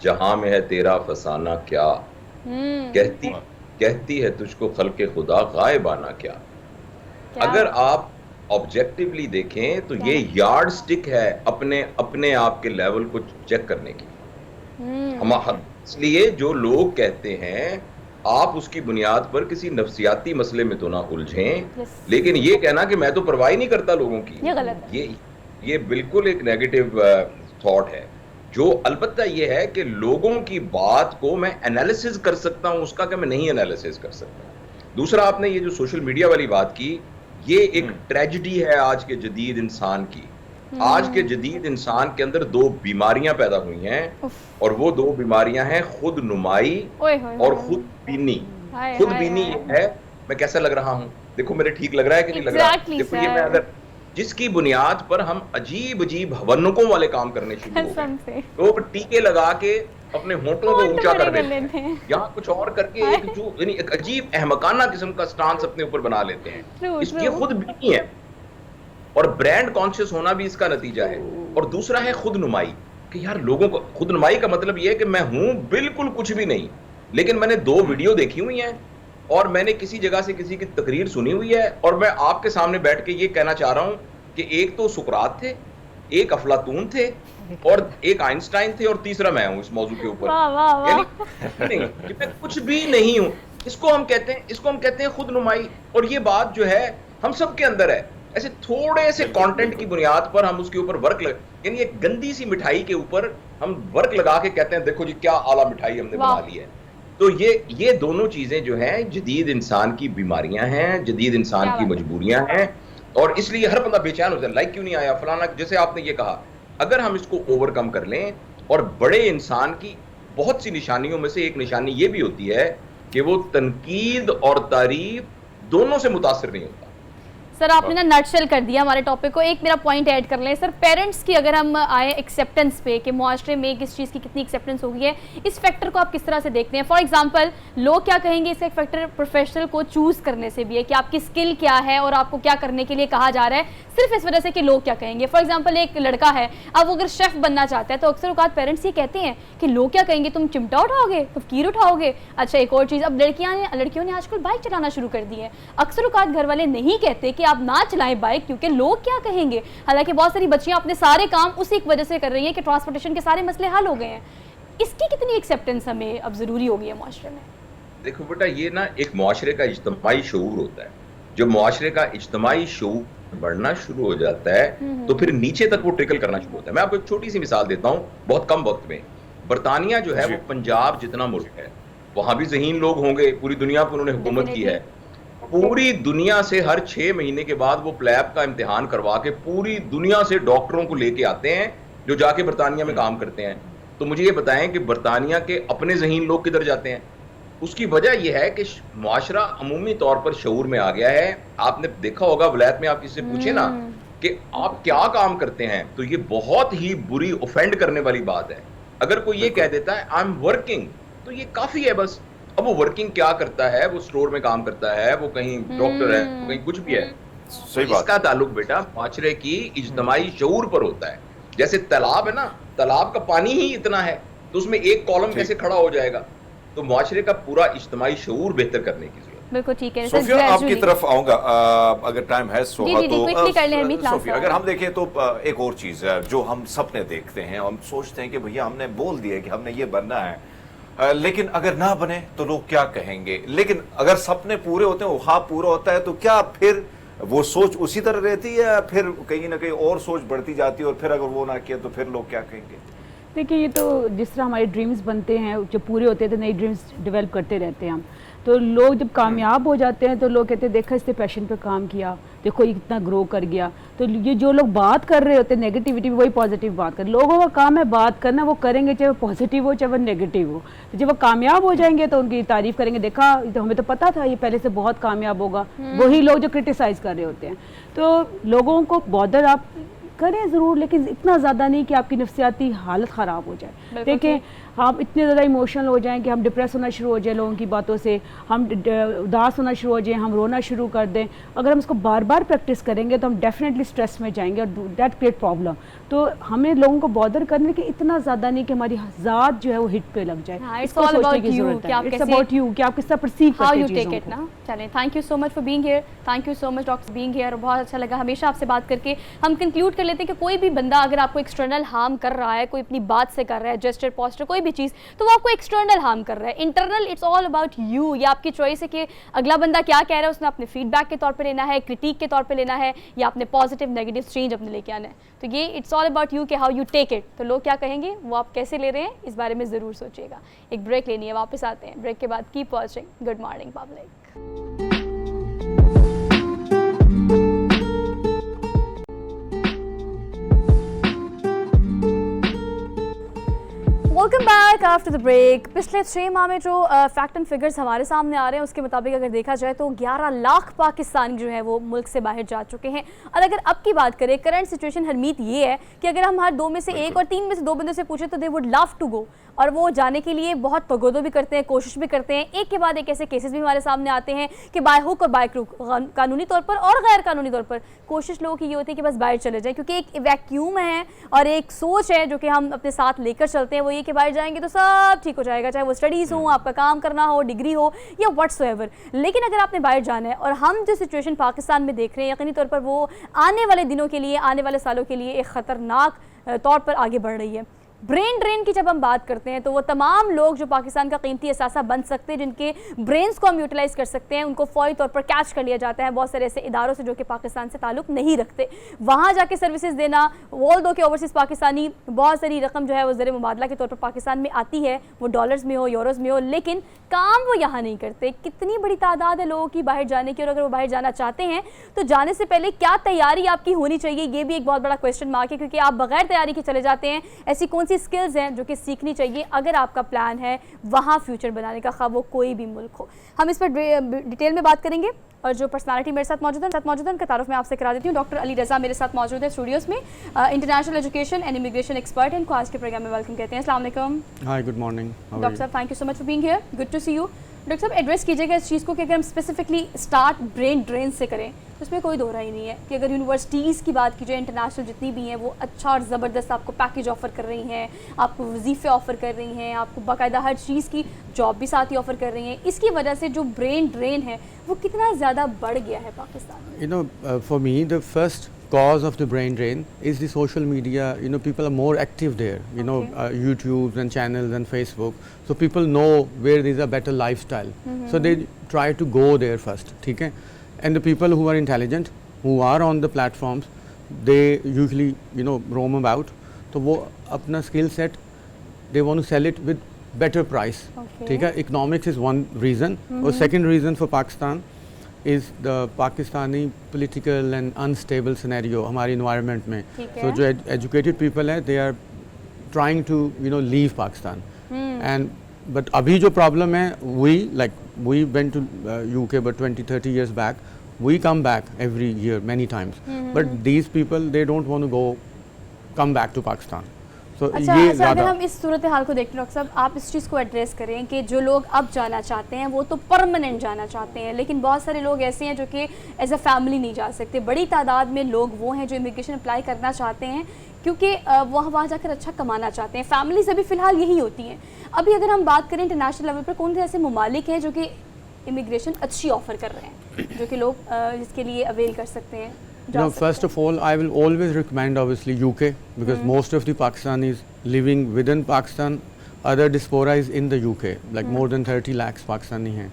जहां में है तेरा फसाना क्या, कहती है तुझको खल्के खुदा गायबाना क्या। अगर आप ऑब्जेक्टिवली देखें तो ये यार्ड स्टिक है अपने आप के लेवल को चेक करने की। हम इसलिए जो लोग कहते हैं आप उसकी बुनियाद पर किसी नफ्सियाती मसले में तो ना उलझें, लेकिन ये कहना कि मैं तो परवाह नहीं करता लोगों की, ये गलत है। ये बिल्कुल एक नेगेटिव थॉट है। जो अलबत्ता ये है कि लोगों की बात को मैं एनालिसिस कर सकता हूं, उसका कि मैं नहीं एनालिसिस कर सकता। दूसरा, आपने ये जो सोशल मीडिया वाली बात की, ये एक ट्रेजेडी है आज के जदीद इंसान की। आज के जदीद इंसान के अंदर दो बीमारियां पैदा हुई हैं, और वो दो बीमारियां हैं खुद नुमाई और खुद बीनी। खुद बीनी है मैं कैसा लग रहा हूं, देखो मेरे ठीक लग रहा है कि नहीं लग रहा। देखो ये मैं अगर जिसकी बुनियाद पर हम अजीब अजीब हवन्नकों वाले काम करने शुरू हो गए, लोग टीके लगा के अपने होंठों को ऊंचा कर देते हैं, यहाँ कुछ और करके एक अजीब अहमकाना किस्म का स्टांस अपने ऊपर बना लेते हैं। इसकी खुद बीनी है, और ब्रांड कॉन्शियस होना भी इसका नतीजा है। और दूसरा है खुद नुमाई, कि यार लोगों को खुद नुमाई का मतलब यह है कि मैं हूं बिल्कुल कुछ भी नहीं, लेकिन मैंने 2 वीडियो देखी हुई हैं और मैंने किसी जगह से किसी की तकरीर सुनी हुई है, और मैं आपके सामने बैठ के ये कहना चाह रहा हूं कि एक तो सुकरात थे, एक अफलातून थे, और एक आइंस्टाइन थे, और तीसरा मैं हूं इस मौजू के ऊपर। यानी नहीं कि मैं कुछ भी नहीं हूं। इसको हम कहते हैं खुद नुमाई। और ये बात जो है हम सब के अंदर है। ऐसे थोड़े से कंटेंट की बुनियाद पर हम उसके ऊपर वर्क यानी एक गंदी सी मिठाई के ऊपर हम वर्क लगा के कहते हैं देखो जी क्या आला मिठाई हमने बना ली है। तो ये दोनों चीजें जो हैं जदीद इंसान की बीमारियां हैं, जदीद इंसान की मजबूरियां हैं, और इसलिए हर बंदा बेचैन होता है, लाइक क्यों नहीं आया फलाना। जैसे आपने ये कहा, अगर हम इसको ओवरकम कर लें, और बड़े इंसान की बहुत सी निशानियों में से एक निशानी ये भी होती है कि वो तनकीद और तारीफ दोनों से मुतासिर नहीं होता। सर आपने ना नटशेल कर दिया हमारे टॉपिक को। एक मेरा पॉइंट ऐड कर लें सर, पेरेंट्स की अगर हम आए एक्सेप्टेंस पे कि मुआशरे में किस चीज़ की कितनी एक्सेप्टेंस हो गई है, इस फैक्टर को आप किस तरह से देखते हैं? फॉर एग्जांपल लोग क्या कहेंगे, इसका एक फैक्टर प्रोफेशनल को चूज़ करने से भी है कि आपकी स्किल क्या है और आपको क्या करने के लिए कहा जा रहा है, सिर्फ इस वजह से कि लोग क्या कहेंगे। फॉर एग्जाम्पल एक लड़का है, अब वो अगर शेफ़ बनना चाहता है तो अक्सर औकात पेरेंट्स ये कहते हैं कि लोग क्या कहेंगे, तुम चिमटा उठाओगे, कीर उठाओगे। अच्छा एक और चीज़, अब लड़कियों ने आजकल बाइक चलाना शुरू कर दी है। अक्सर औकात घर वाले नहीं कहते कि आप ना चलाएं बाइक क्योंकि लोग क्या कहेंगे, हालांकि बहुत सारी बच्चियां अपने सारे काम उसी एक वजह से कर रही हैं कि ट्रांसपोर्टेशन के सारे मसले हल हो गए हैं। इसकी कितनी एक्सेप्टेंस हमें अब जरूरी हो गई है मुआशरे में? देखो बेटा, ये ना एक मुआशरे का इज्तिमाई शऊर होता है। जो मुआशरे का इज्तिमाई शऊर बढ़ना शुरू हो जाता है तो फिर नीचे तक वो ट्रिकल करना शुरू होता है। मैं आपको एक छोटी सी मिसाल देता हूँ बहुत कम वक्त में। बरतानिया जो है वो पंजाब जितना मुल्क है, वहां भी ज़हीन लोग होंगे, पूरी दुनिया पर उन्होंने हुकूमत की है। पूरी दुनिया से हर 6 महीने के बाद वो प्लैब का इम्तिहान करवा के पूरी दुनिया से डॉक्टरों को लेके आते हैं जो जाके बरतानिया में काम करते हैं। तो मुझे ये बताएं कि बरतानिया के अपने ज़हीन लोग किधर जाते हैं? उसकी वजह यह है कि मुआशरा अमूमी तौर पर शऊर में आ गया है। आपने देखा होगा वलायत में, आप किसी से पूछे ना कि आप क्या काम करते हैं, तो ये बहुत ही बुरी ऑफेंड करने वाली बात है। अगर कोई ये कह देता है आई एम वर्किंग, तो ये काफी है बस। अब वो वर्किंग क्या करता है, वो स्टोर में काम करता है, वो कहीं डॉक्टर है, वो कहीं कुछ भी है। सही बात। इसका ताल्लुक बेटा मुआशरे की इज्तिमाई शऊर पर होता है। जैसे तालाब है ना, तालाब का पानी ही इतना है तो उसमें एक कॉलम कैसे खड़ा हो जाएगा? तो मुआशरे का पूरा इज्तिमाई शऊर बेहतर करने की जरूरत। बिल्कुल ठीक है। सोफिया आपकी तरफ आऊंगा अगर टाइम है सोहा तो। सोफिया अगर हम देखें तो एक और चीज है जो हम सपने देखते हैं, हम सोचते हैं कि भैया हमने बोल दिया कि हमने ये बनना है, लेकिन अगर ना बने तो लोग क्या कहेंगे। लेकिन अगर सपने पूरे होते हैं, ख्वाब पूरा होता है, तो क्या फिर वो सोच उसी तरह रहती है या फिर कहीं ना कहीं और सोच बढ़ती जाती है, और फिर अगर वो ना किया तो फिर लोग क्या कहेंगे? देखिए, ये तो जिस तरह हमारे ड्रीम्स बनते हैं, जब पूरे होते हैं तो नई ड्रीम्स डेवलप करते रहते हैं हम। तो लोग जब कामयाब हो जाते हैं तो लोग कहते हैं देखो इसने पैशन पे काम किया, देखो ये कितना ग्रो कर गया। तो ये जो लोग बात कर रहे होते हैं नेगेटिविटी, वही पॉजिटिव बात कर, लोगों का काम है बात करना, वो करेंगे चाहे वो पॉजिटिव हो चाहे वो नेगेटिव हो। तो जब वो कामयाब हो जाएंगे तो उनकी तारीफ करेंगे, देखा तो हमें तो पता था ये पहले से बहुत कामयाब होगा। वही लोग जो क्रिटिसाइज कर रहे होते हैं। तो लोगों को बॉदर आप करें ज़रूर, लेकिन इतना ज़्यादा नहीं कि आपकी नफ्सियाती हालत ख़राब हो जाए। देखें, हम इतने ज़्यादा इमोशनल हो जाएं कि हम डिप्रेस होना शुरू हो जाए लोगों की बातों से, हम उदास होना शुरू हो जाए, हम रोना शुरू कर दें। अगर हम इसको बार बार प्रैक्टिस करेंगे तो हम डेफिनेटली स्ट्रेस में जाएंगे और दैट क्रिएट प्रॉब्लम। तो हमें लोगों को बॉदर करने के इतना ज़्यादा नहीं कि हमारी ज़ात जो है वो हिट पे लग जाए। इट्स ऑल अबाउट यू कि आप इट्स अबाउट यू कि आप किस तरह परसीव हाउ करते यू हैं टेक चीज़ों इट को। ना। चलें, thank you so much for being here, thank you so much doctor being here. बहुत अच्छा लगा हमेशा आपसे बात करके। हम कंक्लूड कर लेते हैं कि कोई भी बंदा अगर आपको एक्सटर्नल हार्म कर रहा है, कोई अपनी बात से कर रहा है, जेस्चर पोस्टर कोई भी चीज़, तो वो आपको एक्सटर्नल हार्म कर रहा है। Internal it's all about you. ये आपकी चॉइस है कि अगला बंदा क्या कह रहा है, उसने अपने फीडबैक के तौर पे लेना है, क्रिटिक के तौर पे लेना है, या अपने पॉजिटिव नेगेटिव चेंज अपने लेके आना है। तो ये इट्स ऑल अबाउट यू कि हाउ यू टेक इट। तो लोग क्या कहेंगे वो आप कैसे ले रहे हैं, इस बारे में ज़रूर सोचिएगा। एक ब्रेक लेनी है, वापस आते हैं। ब्रेक के बाद keep watching good morning public. Welcome back after the break. पिछले 6 माह में जो फैक्ट एंड फिगर्स हमारे सामने आ रहे हैं उसके मुताबिक अगर देखा जाए तो 11 लाख पाकिस्तानी जो है वो मुल्क से बाहर जा चुके हैं। और अगर अब की बात करें, करंट सिचुएशन हरमीत ये है कि अगर हम हर 2 में से 1 और 3 में से 2 बंदों से पूछे तो they would love to go, और वो जाने के लिए बहुत तगोदो भी करते हैं, कोशिश भी करते हैं। एक के बाद एक ऐसे केसेस भी हमारे सामने आते हैं कि बाय हुक और बाय क्रूक, कानूनी तौर पर और गैर कानूनी तौर पर कोशिश लोगों की ये होती है कि बस बाहर चले जाएं, क्योंकि एक वैक्यूम है और एक सोच है जो कि हम अपने साथ लेकर चलते हैं, वो ये कि बाहर जाएंगे तो सब ठीक हो जाएगा, चाहे वो स्टडीज़ हो, आपका काम करना हो, डिग्री हो या व्हाट्सएवर। लेकिन अगर आपने बाहर जाना है, और हम जो सिचुएशन पाकिस्तान में देख रहे हैं यकीनी तौर पर वो आने वाले दिनों के लिए, आने वाले सालों के लिए एक ख़तरनाक तौर पर आगे बढ़ रही है। ब्रेन ड्रेन की जब हम बात करते हैं तो वो तमाम लोग जो पाकिस्तान का कीमती असासा बन सकते हैं, जिनके ब्रेन्स को हम यूटिलाइज़ कर सकते हैं, उनको फौरी तौर पर कैच कर लिया जाता है बहुत सारे ऐसे इदारों से जो कि पाकिस्तान से ताल्लुक़ नहीं रखते। वहाँ जाके सर्विसेज देना, वॉल दो के ओवरसीज़ पाकिस्तानी बहुत सारी रकम जो है वो ज़र मुबादला के तौर पर पाकिस्तान में आती है, वो डॉलर्स में हो, यूरोज़ में हो, लेकिन काम वो यहाँ नहीं करते। कितनी बड़ी तादाद है लोगों की बाहर जाने की, और अगर वो बाहर जाना चाहते हैं तो जाने से पहले क्या तैयारी आपकी होनी चाहिए, ये भी एक बहुत बड़ा क्वेश्चन मार्क है, क्योंकि आप बगैर तैयारी के चले जाते हैं। ऐसी कौन सी स्किल्स हैं जो कि सीखनी चाहिए अगर आपका प्लान है वहाँ फ्यूचर बनाने का, खा वो कोई भी मुल्क हो। हम इस पर डिटेल में बात करेंगे, और जो पर्सनालिटी मेरे साथ मौजूद है उनका तारुफ मैं आपसे करा देती हूँ। डॉक्टर अली रज़ा मेरे साथ मौजूद है स्टूडियोज़ में, international education and immigration expert, इनको आज के प्रोग्राम में वेलकम कहते हैं। अस्सलाम वालेकुम। हाय, गुड मॉर्निंग डॉक्टर साहब, thank you so much for being here, good to see you. Doctor साहब, एड्रेस कीजिएगा इस चीज़ को कि अगर हम स्पेसिफिकली स्टार्ट ब्रेन ड्रेन से करें तो उसमें कोई दो राय नहीं है कि अगर यूनिवर्सिटीज़ की बात की जाए, इंटरनेशनल जितनी भी हैं, वो अच्छा और ज़बरदस्त आपको पैकेज ऑफ़र कर रही हैं, आपको वजीफ़े ऑफ़र कर रही हैं, आपको बाकायदा हर चीज़ की जॉब भी साथ ही ऑफ़र कर रही हैं। इसकी वजह से जो ब्रेन ड्रेन है वो कितना ज़्यादा बढ़ गया है पाकिस्तान में? You know, for me, the first cause of the brain drain is the social media. You know, people are more active there. You know, YouTube and channels and Facebook. So people know where there is a better lifestyle. So they try to go there first. ठीक है? And the people who are intelligent, who are on the platforms, they usually, you know, roam about. तो वो अपना skill set, they want to sell it with better price. ठीक है? Economics is one reason. और second reason for Pakistan is the Pakistani political and unstable scenario हमारे environment में. So जो educated people हैं, they are trying to, you know, leave Pakistan. And but अभी जो problem है, we went to UK but 20-30 years back. We come back every year many times. But these people, they don't want to come back to Pakistan. So अच्छा, ये अगर ज़्यादा हम इस सूरत हाल को देखते हैं डॉक्टर साहब, आप इस चीज़ को एड्रेस करें कि जो लोग अब जाना चाहते हैं वो तो परमानेंट जाना चाहते हैं, लेकिन बहुत सारे लोग ऐसे हैं जो कि एज अ फैमिली नहीं जा सकते। बड़ी तादाद में लोग वो हैं जो इमिग्रेशन अप्लाई करना चाहते हैं क्योंकि वहाँ जाकर अच्छा कमाना चाहते हैं। फैमिलीज अभी फ़िलहाल यही होती हैं। अभी अगर हम बात करें इंटरनेशनल लेवल पर, कौन से ऐसे ममालिक हैं जो कि इमिग्रेशन अच्छी ऑफ़र कर रहे हैं, जो कि लोग इसके लिए अवेल कर सकते हैं? No, first of all, I will always recommend obviously UK because most of the Pakistanis living within Pakistan, other diaspora is in the UK, like more than 30 lakhs Pakistani हैं.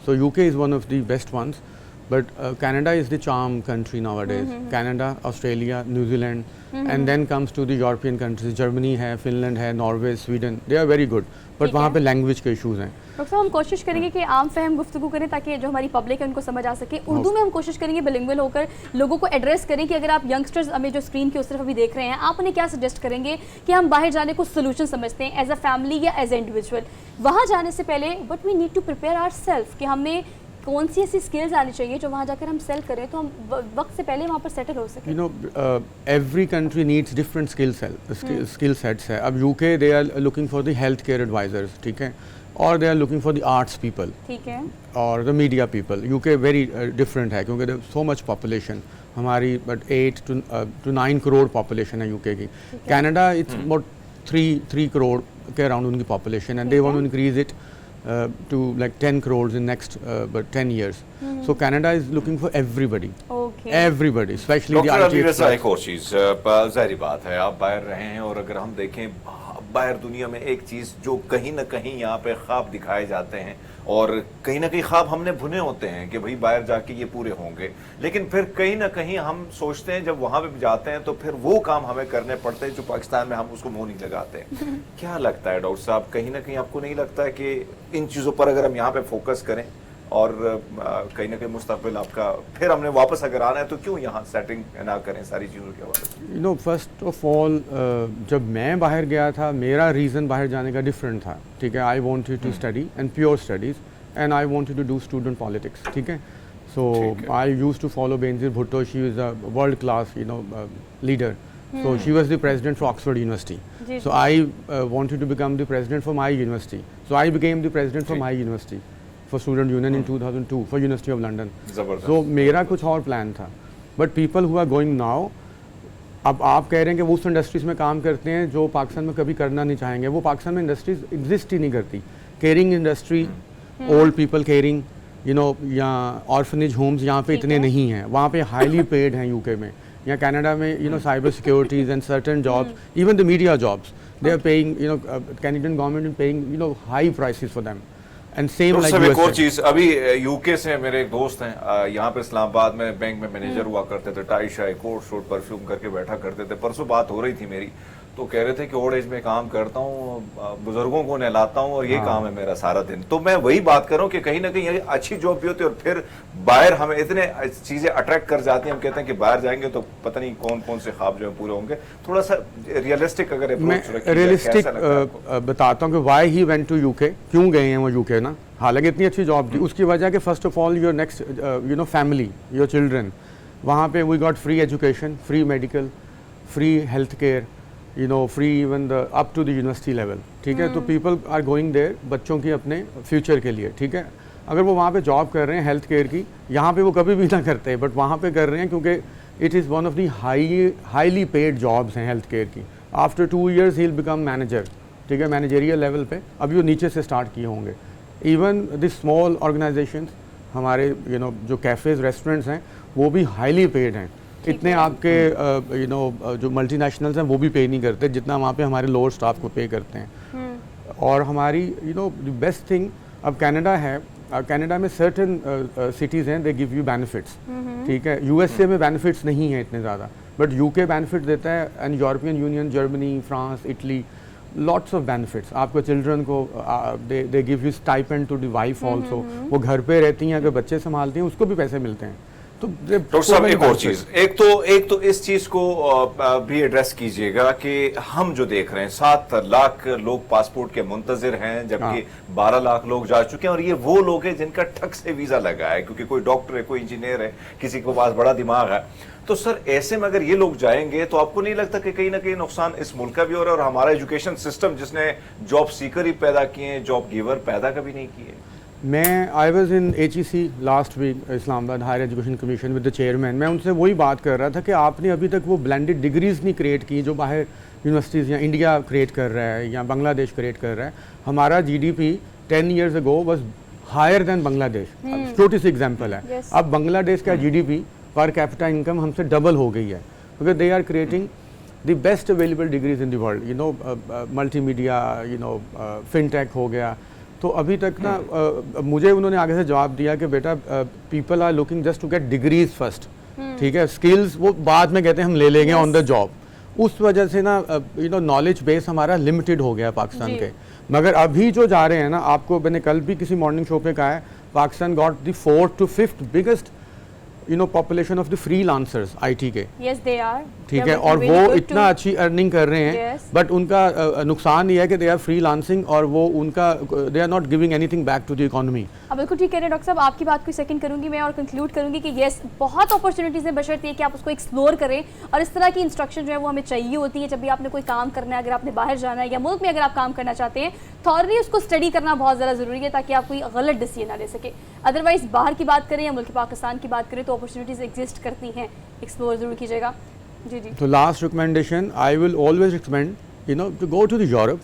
So UK is one of the best ones. But Canada is the charm country nowadays. Canada, Australia, New Zealand, and then comes to the European countries. Germany है, Finland है, Norway, Sweden. They are very good. But ठीक वहाँ है। पे language के issues हैं. Doctor साहब हम कोशिश करेंगे कि आम फहम गुफ्तगू करें ताकि जो हमारी पब्लिक है उनको समझ आ सके। उर्दू में हम कोशिश करेंगे बिलिंगुअल होकर लोगों को एड्रेस करें कि अगर आप यंगस्टर्स हमें जो स्क्रीन की उस तरफ अभी देख रहे हैं, आप उन्हें क्या सजेस्ट करेंगे कि हम बाहर जाने को सोल्यूशन समझते हैं एज अ फैमिली या एज ए इंडिविजुअल। वहाँ जाने से पहले but we need to prepare ourselves कि हमें कौन सी ऐसी स्किल्स आनी चाहिए जो वहाँ जाकर हम सेल करें तो हम वक्त से पहले वहाँ पर सेटल हो सकें। You know, every country needs different skill sets है. अब UK they are looking for the healthcare advisors, ठीक है, और they are looking for the arts people. ठीक है। और the media people. UK very different है क्योंकि there so much population. हमारी but 8 to 9 crore population है UK की. Canada it's about 3 crore के around उनकी population and they want to increase it to like 10 crores in next but 10 years. So Canada is looking for everybody. Okay. Everybody, especially the doctor IT Ali Raza, experts. एक और चीज़, ज़ाहिर बात है आप बाहर रहे हैं और अगर हम देखें बाहर दुनिया में एक चीज़ जो कहीं ना कहीं यहाँ पे ख्वाब दिखाए जाते हैं और कहीं ना कहीं ख्वाब हमने भुने होते हैं कि भाई बाहर जाके ये पूरे होंगे, लेकिन फिर कहीं ना कहीं हम सोचते हैं जब वहाँ पे जाते हैं तो फिर वो काम हमें करने पड़ते हैं जो पाकिस्तान में हम उसको मुंह नहीं लगाते। क्या लगता है डॉक्टर साहब, कहीं ना कहीं आपको नहीं लगता है कि इन चीज़ों पर अगर हम यहाँ पे फोकस करें और कहीं ना कहीं मुस्तकबिल आपका फिर हमने वापस अगर आना है तो क्यों यहाँ सेटिंग ना करें सारी चीज़ों के हवाले से? You know, first of all, जब मैं बाहर गया था मेरा रीज़न बाहर जाने का डिफरेंट था, ठीक है. I wanted to study and pure studies and I wanted to do student politics, ठीक है. So I used to follow Benazir Bhutto. She is a world class leader. So she was the president for Oxford University. So I wanted to become the president for my university. So I became the president for my university, for Student Union in 2002 for University of London. So मेरा कुछ और plan था. But people who are going now, अब आप कह रहे हैं कि वो उस इंडस्ट्रीज़ में काम करते हैं जो पाकिस्तान में कभी करना नहीं चाहेंगे. वो पाकिस्तान में इंडस्ट्रीज एग्जिस्ट ही नहीं करती. Caring industry, old people caring, या ऑर्फनेज होम्स यहाँ पे इतने नहीं हैं. वहाँ पे हाईली पेड हैं यूके में या कनाडा में. Cyber securities and certain jobs, even the media jobs, they are paying, Canadian government is paying high prices for them. And same like एक और चीज, अभी यूके से मेरे एक दोस्त हैं यहाँ पे इस्लामाबाद में बैंक में मैनेजर हुआ करते थे. टाई शाई कोट शूट परफ्यूम करके बैठा करते थे. परसों बात हो रही थी मेरी, तो कह रहे थे कि ओल्ड एज में काम करता हूँ, बुजुर्गों को नहलाता हूँ और ये काम है मेरा सारा दिन. तो मैं वही बात कर रहा हूँ कि कहीं ना कहीं ये अच्छी जॉब भी होती है और फिर बाहर हमें इतने चीजें अट्रैक्ट कर जाती हैं. हम कहते हैं कि बाहर जाएंगे तो पता नहीं कौन कौन से ख्वाब जो है पूरे होंगे. थोड़ा सा रियलिस्टिक अगर मैं रियलिस्टिक बताता हूँ कि why he went to UK, क्यों गए हैं वो यूके ना. हालांकि इतनी अच्छी जॉब थी. उसकी वजह कि first of all your next family, your children, वहाँ पे we got free education, free medical, free health care, free even the up to the university level, ठीक है. तो पीपल आर गोइंग देयर बच्चों की अपने फ्यूचर के लिए, ठीक है. अगर वो वहाँ पे जॉब कर रहे हैं हेल्थ केयर की, यहाँ पे वो कभी भी ना करते, बट वहाँ पे कर रहे हैं क्योंकि it is one of the highly paid jobs हैं हेल्थ केयर की. After 2 years he will become manager, ठीक है, मैनेजरियल लेवल पे. अभी वो नीचे से स्टार्ट किए होंगे. इवन द स्मॉल ऑर्गेनाइजेशंस, हमारे जो कैफ़ेज़ रेस्टोरेंट्स हैं वो भी हाईली पेड हैं. इतने आपके जो मल्टीनेशनल्स हैं वो भी पे नहीं करते जितना वहाँ पे हमारे लोअर स्टाफ को पे करते हैं. और हमारी द बेस्ट थिंग अब कनाडा है. कनाडा में सर्टन सिटीज़ हैं, दे गिव यू बेनिफिट्स, ठीक है. यूएसए में बेनिफिट्स नहीं हैं इतने ज़्यादा, बट यूके बेनिफिट देता है. And European Union, Germany, France, Italy, lots of benefits. आपको चिल्ड्रन को they give you stipend to the wife also. वो घर पे रहती हैं, अगर बच्चे संभालती हैं उसको भी पैसे मिलते हैं. तो डॉक्टर साहब एक और चीज, एक तो इस चीज को भी एड्रेस कीजिएगा कि हम जो देख रहे हैं 7 लाख लोग पासपोर्ट के मुंतजिर हैं, जबकि 12 लाख लोग जा चुके हैं. और ये वो लोग हैं जिनका ठग से वीजा लगा है, क्योंकि कोई डॉक्टर है, कोई इंजीनियर है, किसी के पास बड़ा दिमाग है. तो सर ऐसे में अगर ये लोग जाएंगे तो आपको नहीं लगता कि कहीं ना कहीं नुकसान इस मुल्क का भी हो रहा है और हमारा एजुकेशन सिस्टम जिसने जॉब सीकर ही पैदा किए हैं, जॉब गिवर पैदा कभी नहीं किए? I was in HEC last week, Islamabad higher education commission with the chairman. मैं उनसे वही बात कर रहा था कि आपने अभी तक वो ब्लेंडेड डिग्रीज नहीं क्रिएट की जो बाहर यूनिवर्सिटीज़ या इंडिया क्रिएट कर रहा है या बांग्लादेश क्रिएट कर रहा है. हमारा GDP 10 years ago was higher than Bangladesh. छोटी सी एग्जाम्पल है. अब बांग्लादेश का GDP पर कैपिटा इनकम हमसे डबल हो गई है, because they are creating the best available degrees in the world. Multimedia, fintech हो गया, तो अभी तक ना मुझे उन्होंने आगे से जवाब दिया कि बेटा people are looking just to get degrees first, ठीक है, स्किल्स वो बाद में कहते हैं हम ले लेंगे ऑन द जॉब। उस वजह से ना नॉलेज बेस हमारा लिमिटेड हो गया पाकिस्तान के। मगर अभी जो जा रहे हैं ना, आपको मैंने कल भी किसी मॉर्निंग शो पे कहा है, Pakistan got the 4th to 5th biggest population of the freelancers IT के। Yes, they are. ठीक They है, are और working वो really good इतना to- अच्छी अर्निंग कर रहे हैं, Yes. बट उनका नुकसान ये है कि दे आर फ्रीलांसिंग और वो उनका they are not giving anything back to the economy. अब बिल्कुल ठीक कह रहे हैं डॉक्टर साहब, आपकी बात को सेकंड करूंगी मैं और कंक्लूड करूंगी कि येस, बहुत अपॉर्चुनिटीज़ हैं, बशर्ते कि आप उसको एक्सप्लोर करें। और इस तरह की इंस्ट्रक्शन जो है वो हमें चाहिए होती है जब भी आपने कोई काम करना है, अगर आपने बाहर जाना है या मुल्क में अगर आप काम करना चाहते हैं, थॉरली उसको स्टडी करना बहुत ज़्यादा ज़रूरी है ताकि आप कोई गलत डिसीजन ना ले सके। अदरवाइज़ बाहर की बात करें या मुल्क पाकिस्तान की बात करें तो अपॉर्चुनिटीज़ एग्जिस्ट करती हैं, एक्सप्लोर ज़रूर कीजिएगा। जी जी। So last recommendation, I will always recommend, to go to the Europe,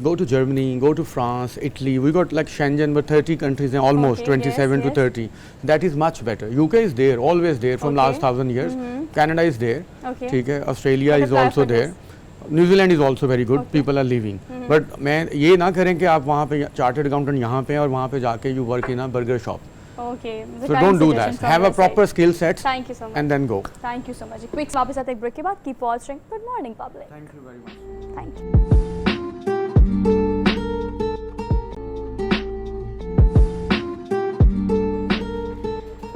go to Germany, go to France, Italy. We got like Schengen, but 30 countries and almost Okay, 27 yes, to 30. That is much better. UK is there, always there from Okay. last 1000 years. Canada is there. Okay. ठीक है, Australia But is apply also for there. this. New Zealand is also very good. Okay. People are leaving. But मैं ये ना करें कि आप वहाँ पे चार्टर्ड अकाउंटेंट यहाँ पे और वहाँ पे जाके you work in a burger shop. Okay. So don't do that. Have a proper skill set Thank you so much. and then go. Thank you so much. Quick वापस आते हैं ब्रेक के बाद। Keep watching good morning public. Thank you very much. Thank you.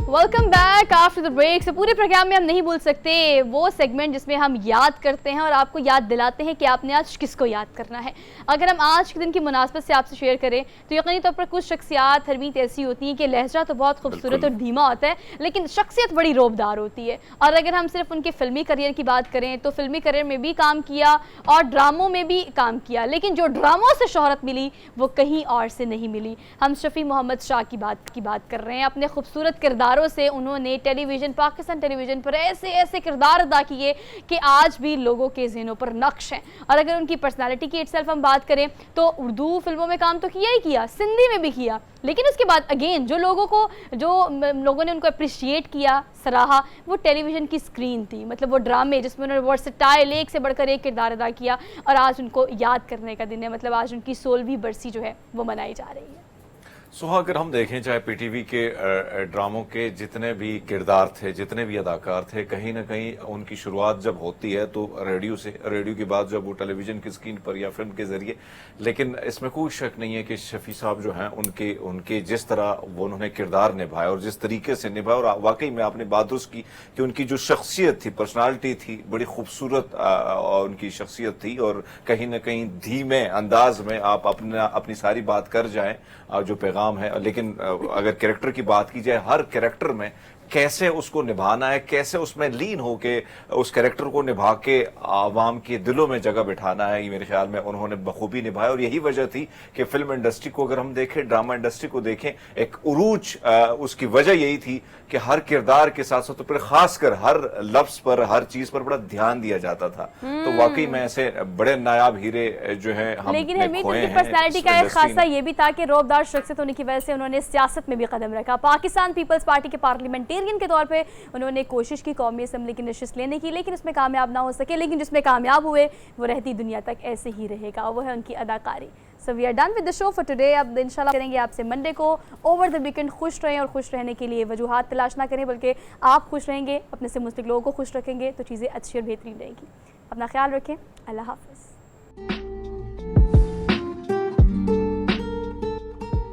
Welcome back after the break. से पूरे programme में हम नहीं भूल सकते वो सेगमेंट जिसमें हम याद करते हैं और आपको याद दिलाते हैं कि आपने आज किसको याद करना है। अगर हम आज के दिन की मुनासबत से आपसे शेयर करें तो यकीनी तौर पर कुछ शख्सियात हरमीत ऐसी होती हैं कि लहजा तो बहुत खूबसूरत और धीमा होता है लेकिन शख्सियत बड़ी रोबदार होती है। और अगर हम सिर्फ उनके फिल्मी करियर की बात करें तो फिल्मी करियर में भी काम किया और ड्रामों में भी काम किया, लेकिन जो ड्रामों से शोहरत मिली वो कहीं और से नहीं मिली। हम शफी मोहम्मद शाह की बात कर रहे हैं। अपने खूबसूरत किरदारों से उन्होंने टेलीविजन, पाकिस्तान टेलीविजन पर ऐसे ऐसे किरदार अदा किए कि आज भी लोगों के ज़हनों पर नक्श हैं। और अगर उनकी पर्सनालिटी की इटसेल्फ हम बात करें तो उर्दू फिल्मों में काम तो किया ही किया, सिंधी में भी किया, लेकिन उसके बाद अगेन जो लोगों ने उनको अप्रिशिएट किया, सराहा, वो टेलीविजन की स्क्रीन थी। मतलब वो ड्रामे जिसमें उन्होंने वर्सेटाइल एक से बढ़कर एक किरदार अदा किया और आज उनको याद करने का दिन है। मतलब आज उनकी 16वीं बरसी जो है वो मनाई जा रही है। सुहा, अगर हम देखें चाहे पीटीवी के ड्रामों के जितने भी किरदार थे, जितने भी अदाकार थे, कहीं ना कहीं उनकी शुरुआत जब होती है तो रेडियो से, रेडियो के बाद जब वो टेलीविजन की स्क्रीन पर या फिल्म के जरिए। लेकिन इसमें कोई शक नहीं है कि शफी साहब जो हैं उनके जिस तरह वो उन्होंने किरदार निभाया और जिस तरीके से निभाया, और वाकई में आपने बात दुरुस्त की कि उनकी जो शख्सियत थी, पर्सनालिटी थी, बड़ी खूबसूरत उनकी शख्सियत थी। और कहीं ना कहीं धीमे अंदाज में आप अपनी सारी बात कर जाएं जो पैगाम है। लेकिन अगर कैरेक्टर की बात की जाए, हर कैरेक्टर में कैसे उसको निभाना है, कैसे उसमें लीन होके उस कैरेक्टर को निभा के आवाम के दिलों में जगह बिठाना है, ये मेरे ख्याल में उन्होंने बखूबी निभाया। और यही वजह थी कि फिल्म इंडस्ट्री को अगर हम देखें, ड्रामा इंडस्ट्री को देखें, एक उरूज उसकी वजह यही थी कि हर किरदार के साथ साथ पर खासकर हर लफ्ज पर, हर चीज पर बड़ा ध्यान दिया जाता था। तो वाकई में ऐसे बड़े नायाब हीरे जो है हम लेकिन हरमीत उनकी पर्सनालिटी का एक खासा ये भी था कि रोबदार शख्सियत होने की वजह से उन्होंने सियासत में भी कदम रखा। पाकिस्तान पीपल्स पार्टी के पार्लियामेंटेरियन के तौर पे उन्होंने कोशिश की कौमी असम्बली की नशिस्त लेने की, लेकिन उसमें कामयाब ना हो सके। लेकिन जिसमें कामयाब हुए वो रहती दुनिया तक ऐसे ही रहेगा, वो है उनकी अदाकारी। So we are done with the show for today. अब इंशाल्लाह करेंगे आपसे मंडे को। ओवर द वीकेंड खुश रहें और खुश रहने के लिए वजूहात तलाश ना करें, बल्कि आप खुश रहेंगे, अपने से मुस्तकिल लोगों को खुश रखेंगे तो चीज़ें अच्छी और बेहतरीन रहेगी। अपना ख्याल रखें। अल्लाह हाफ़िज़।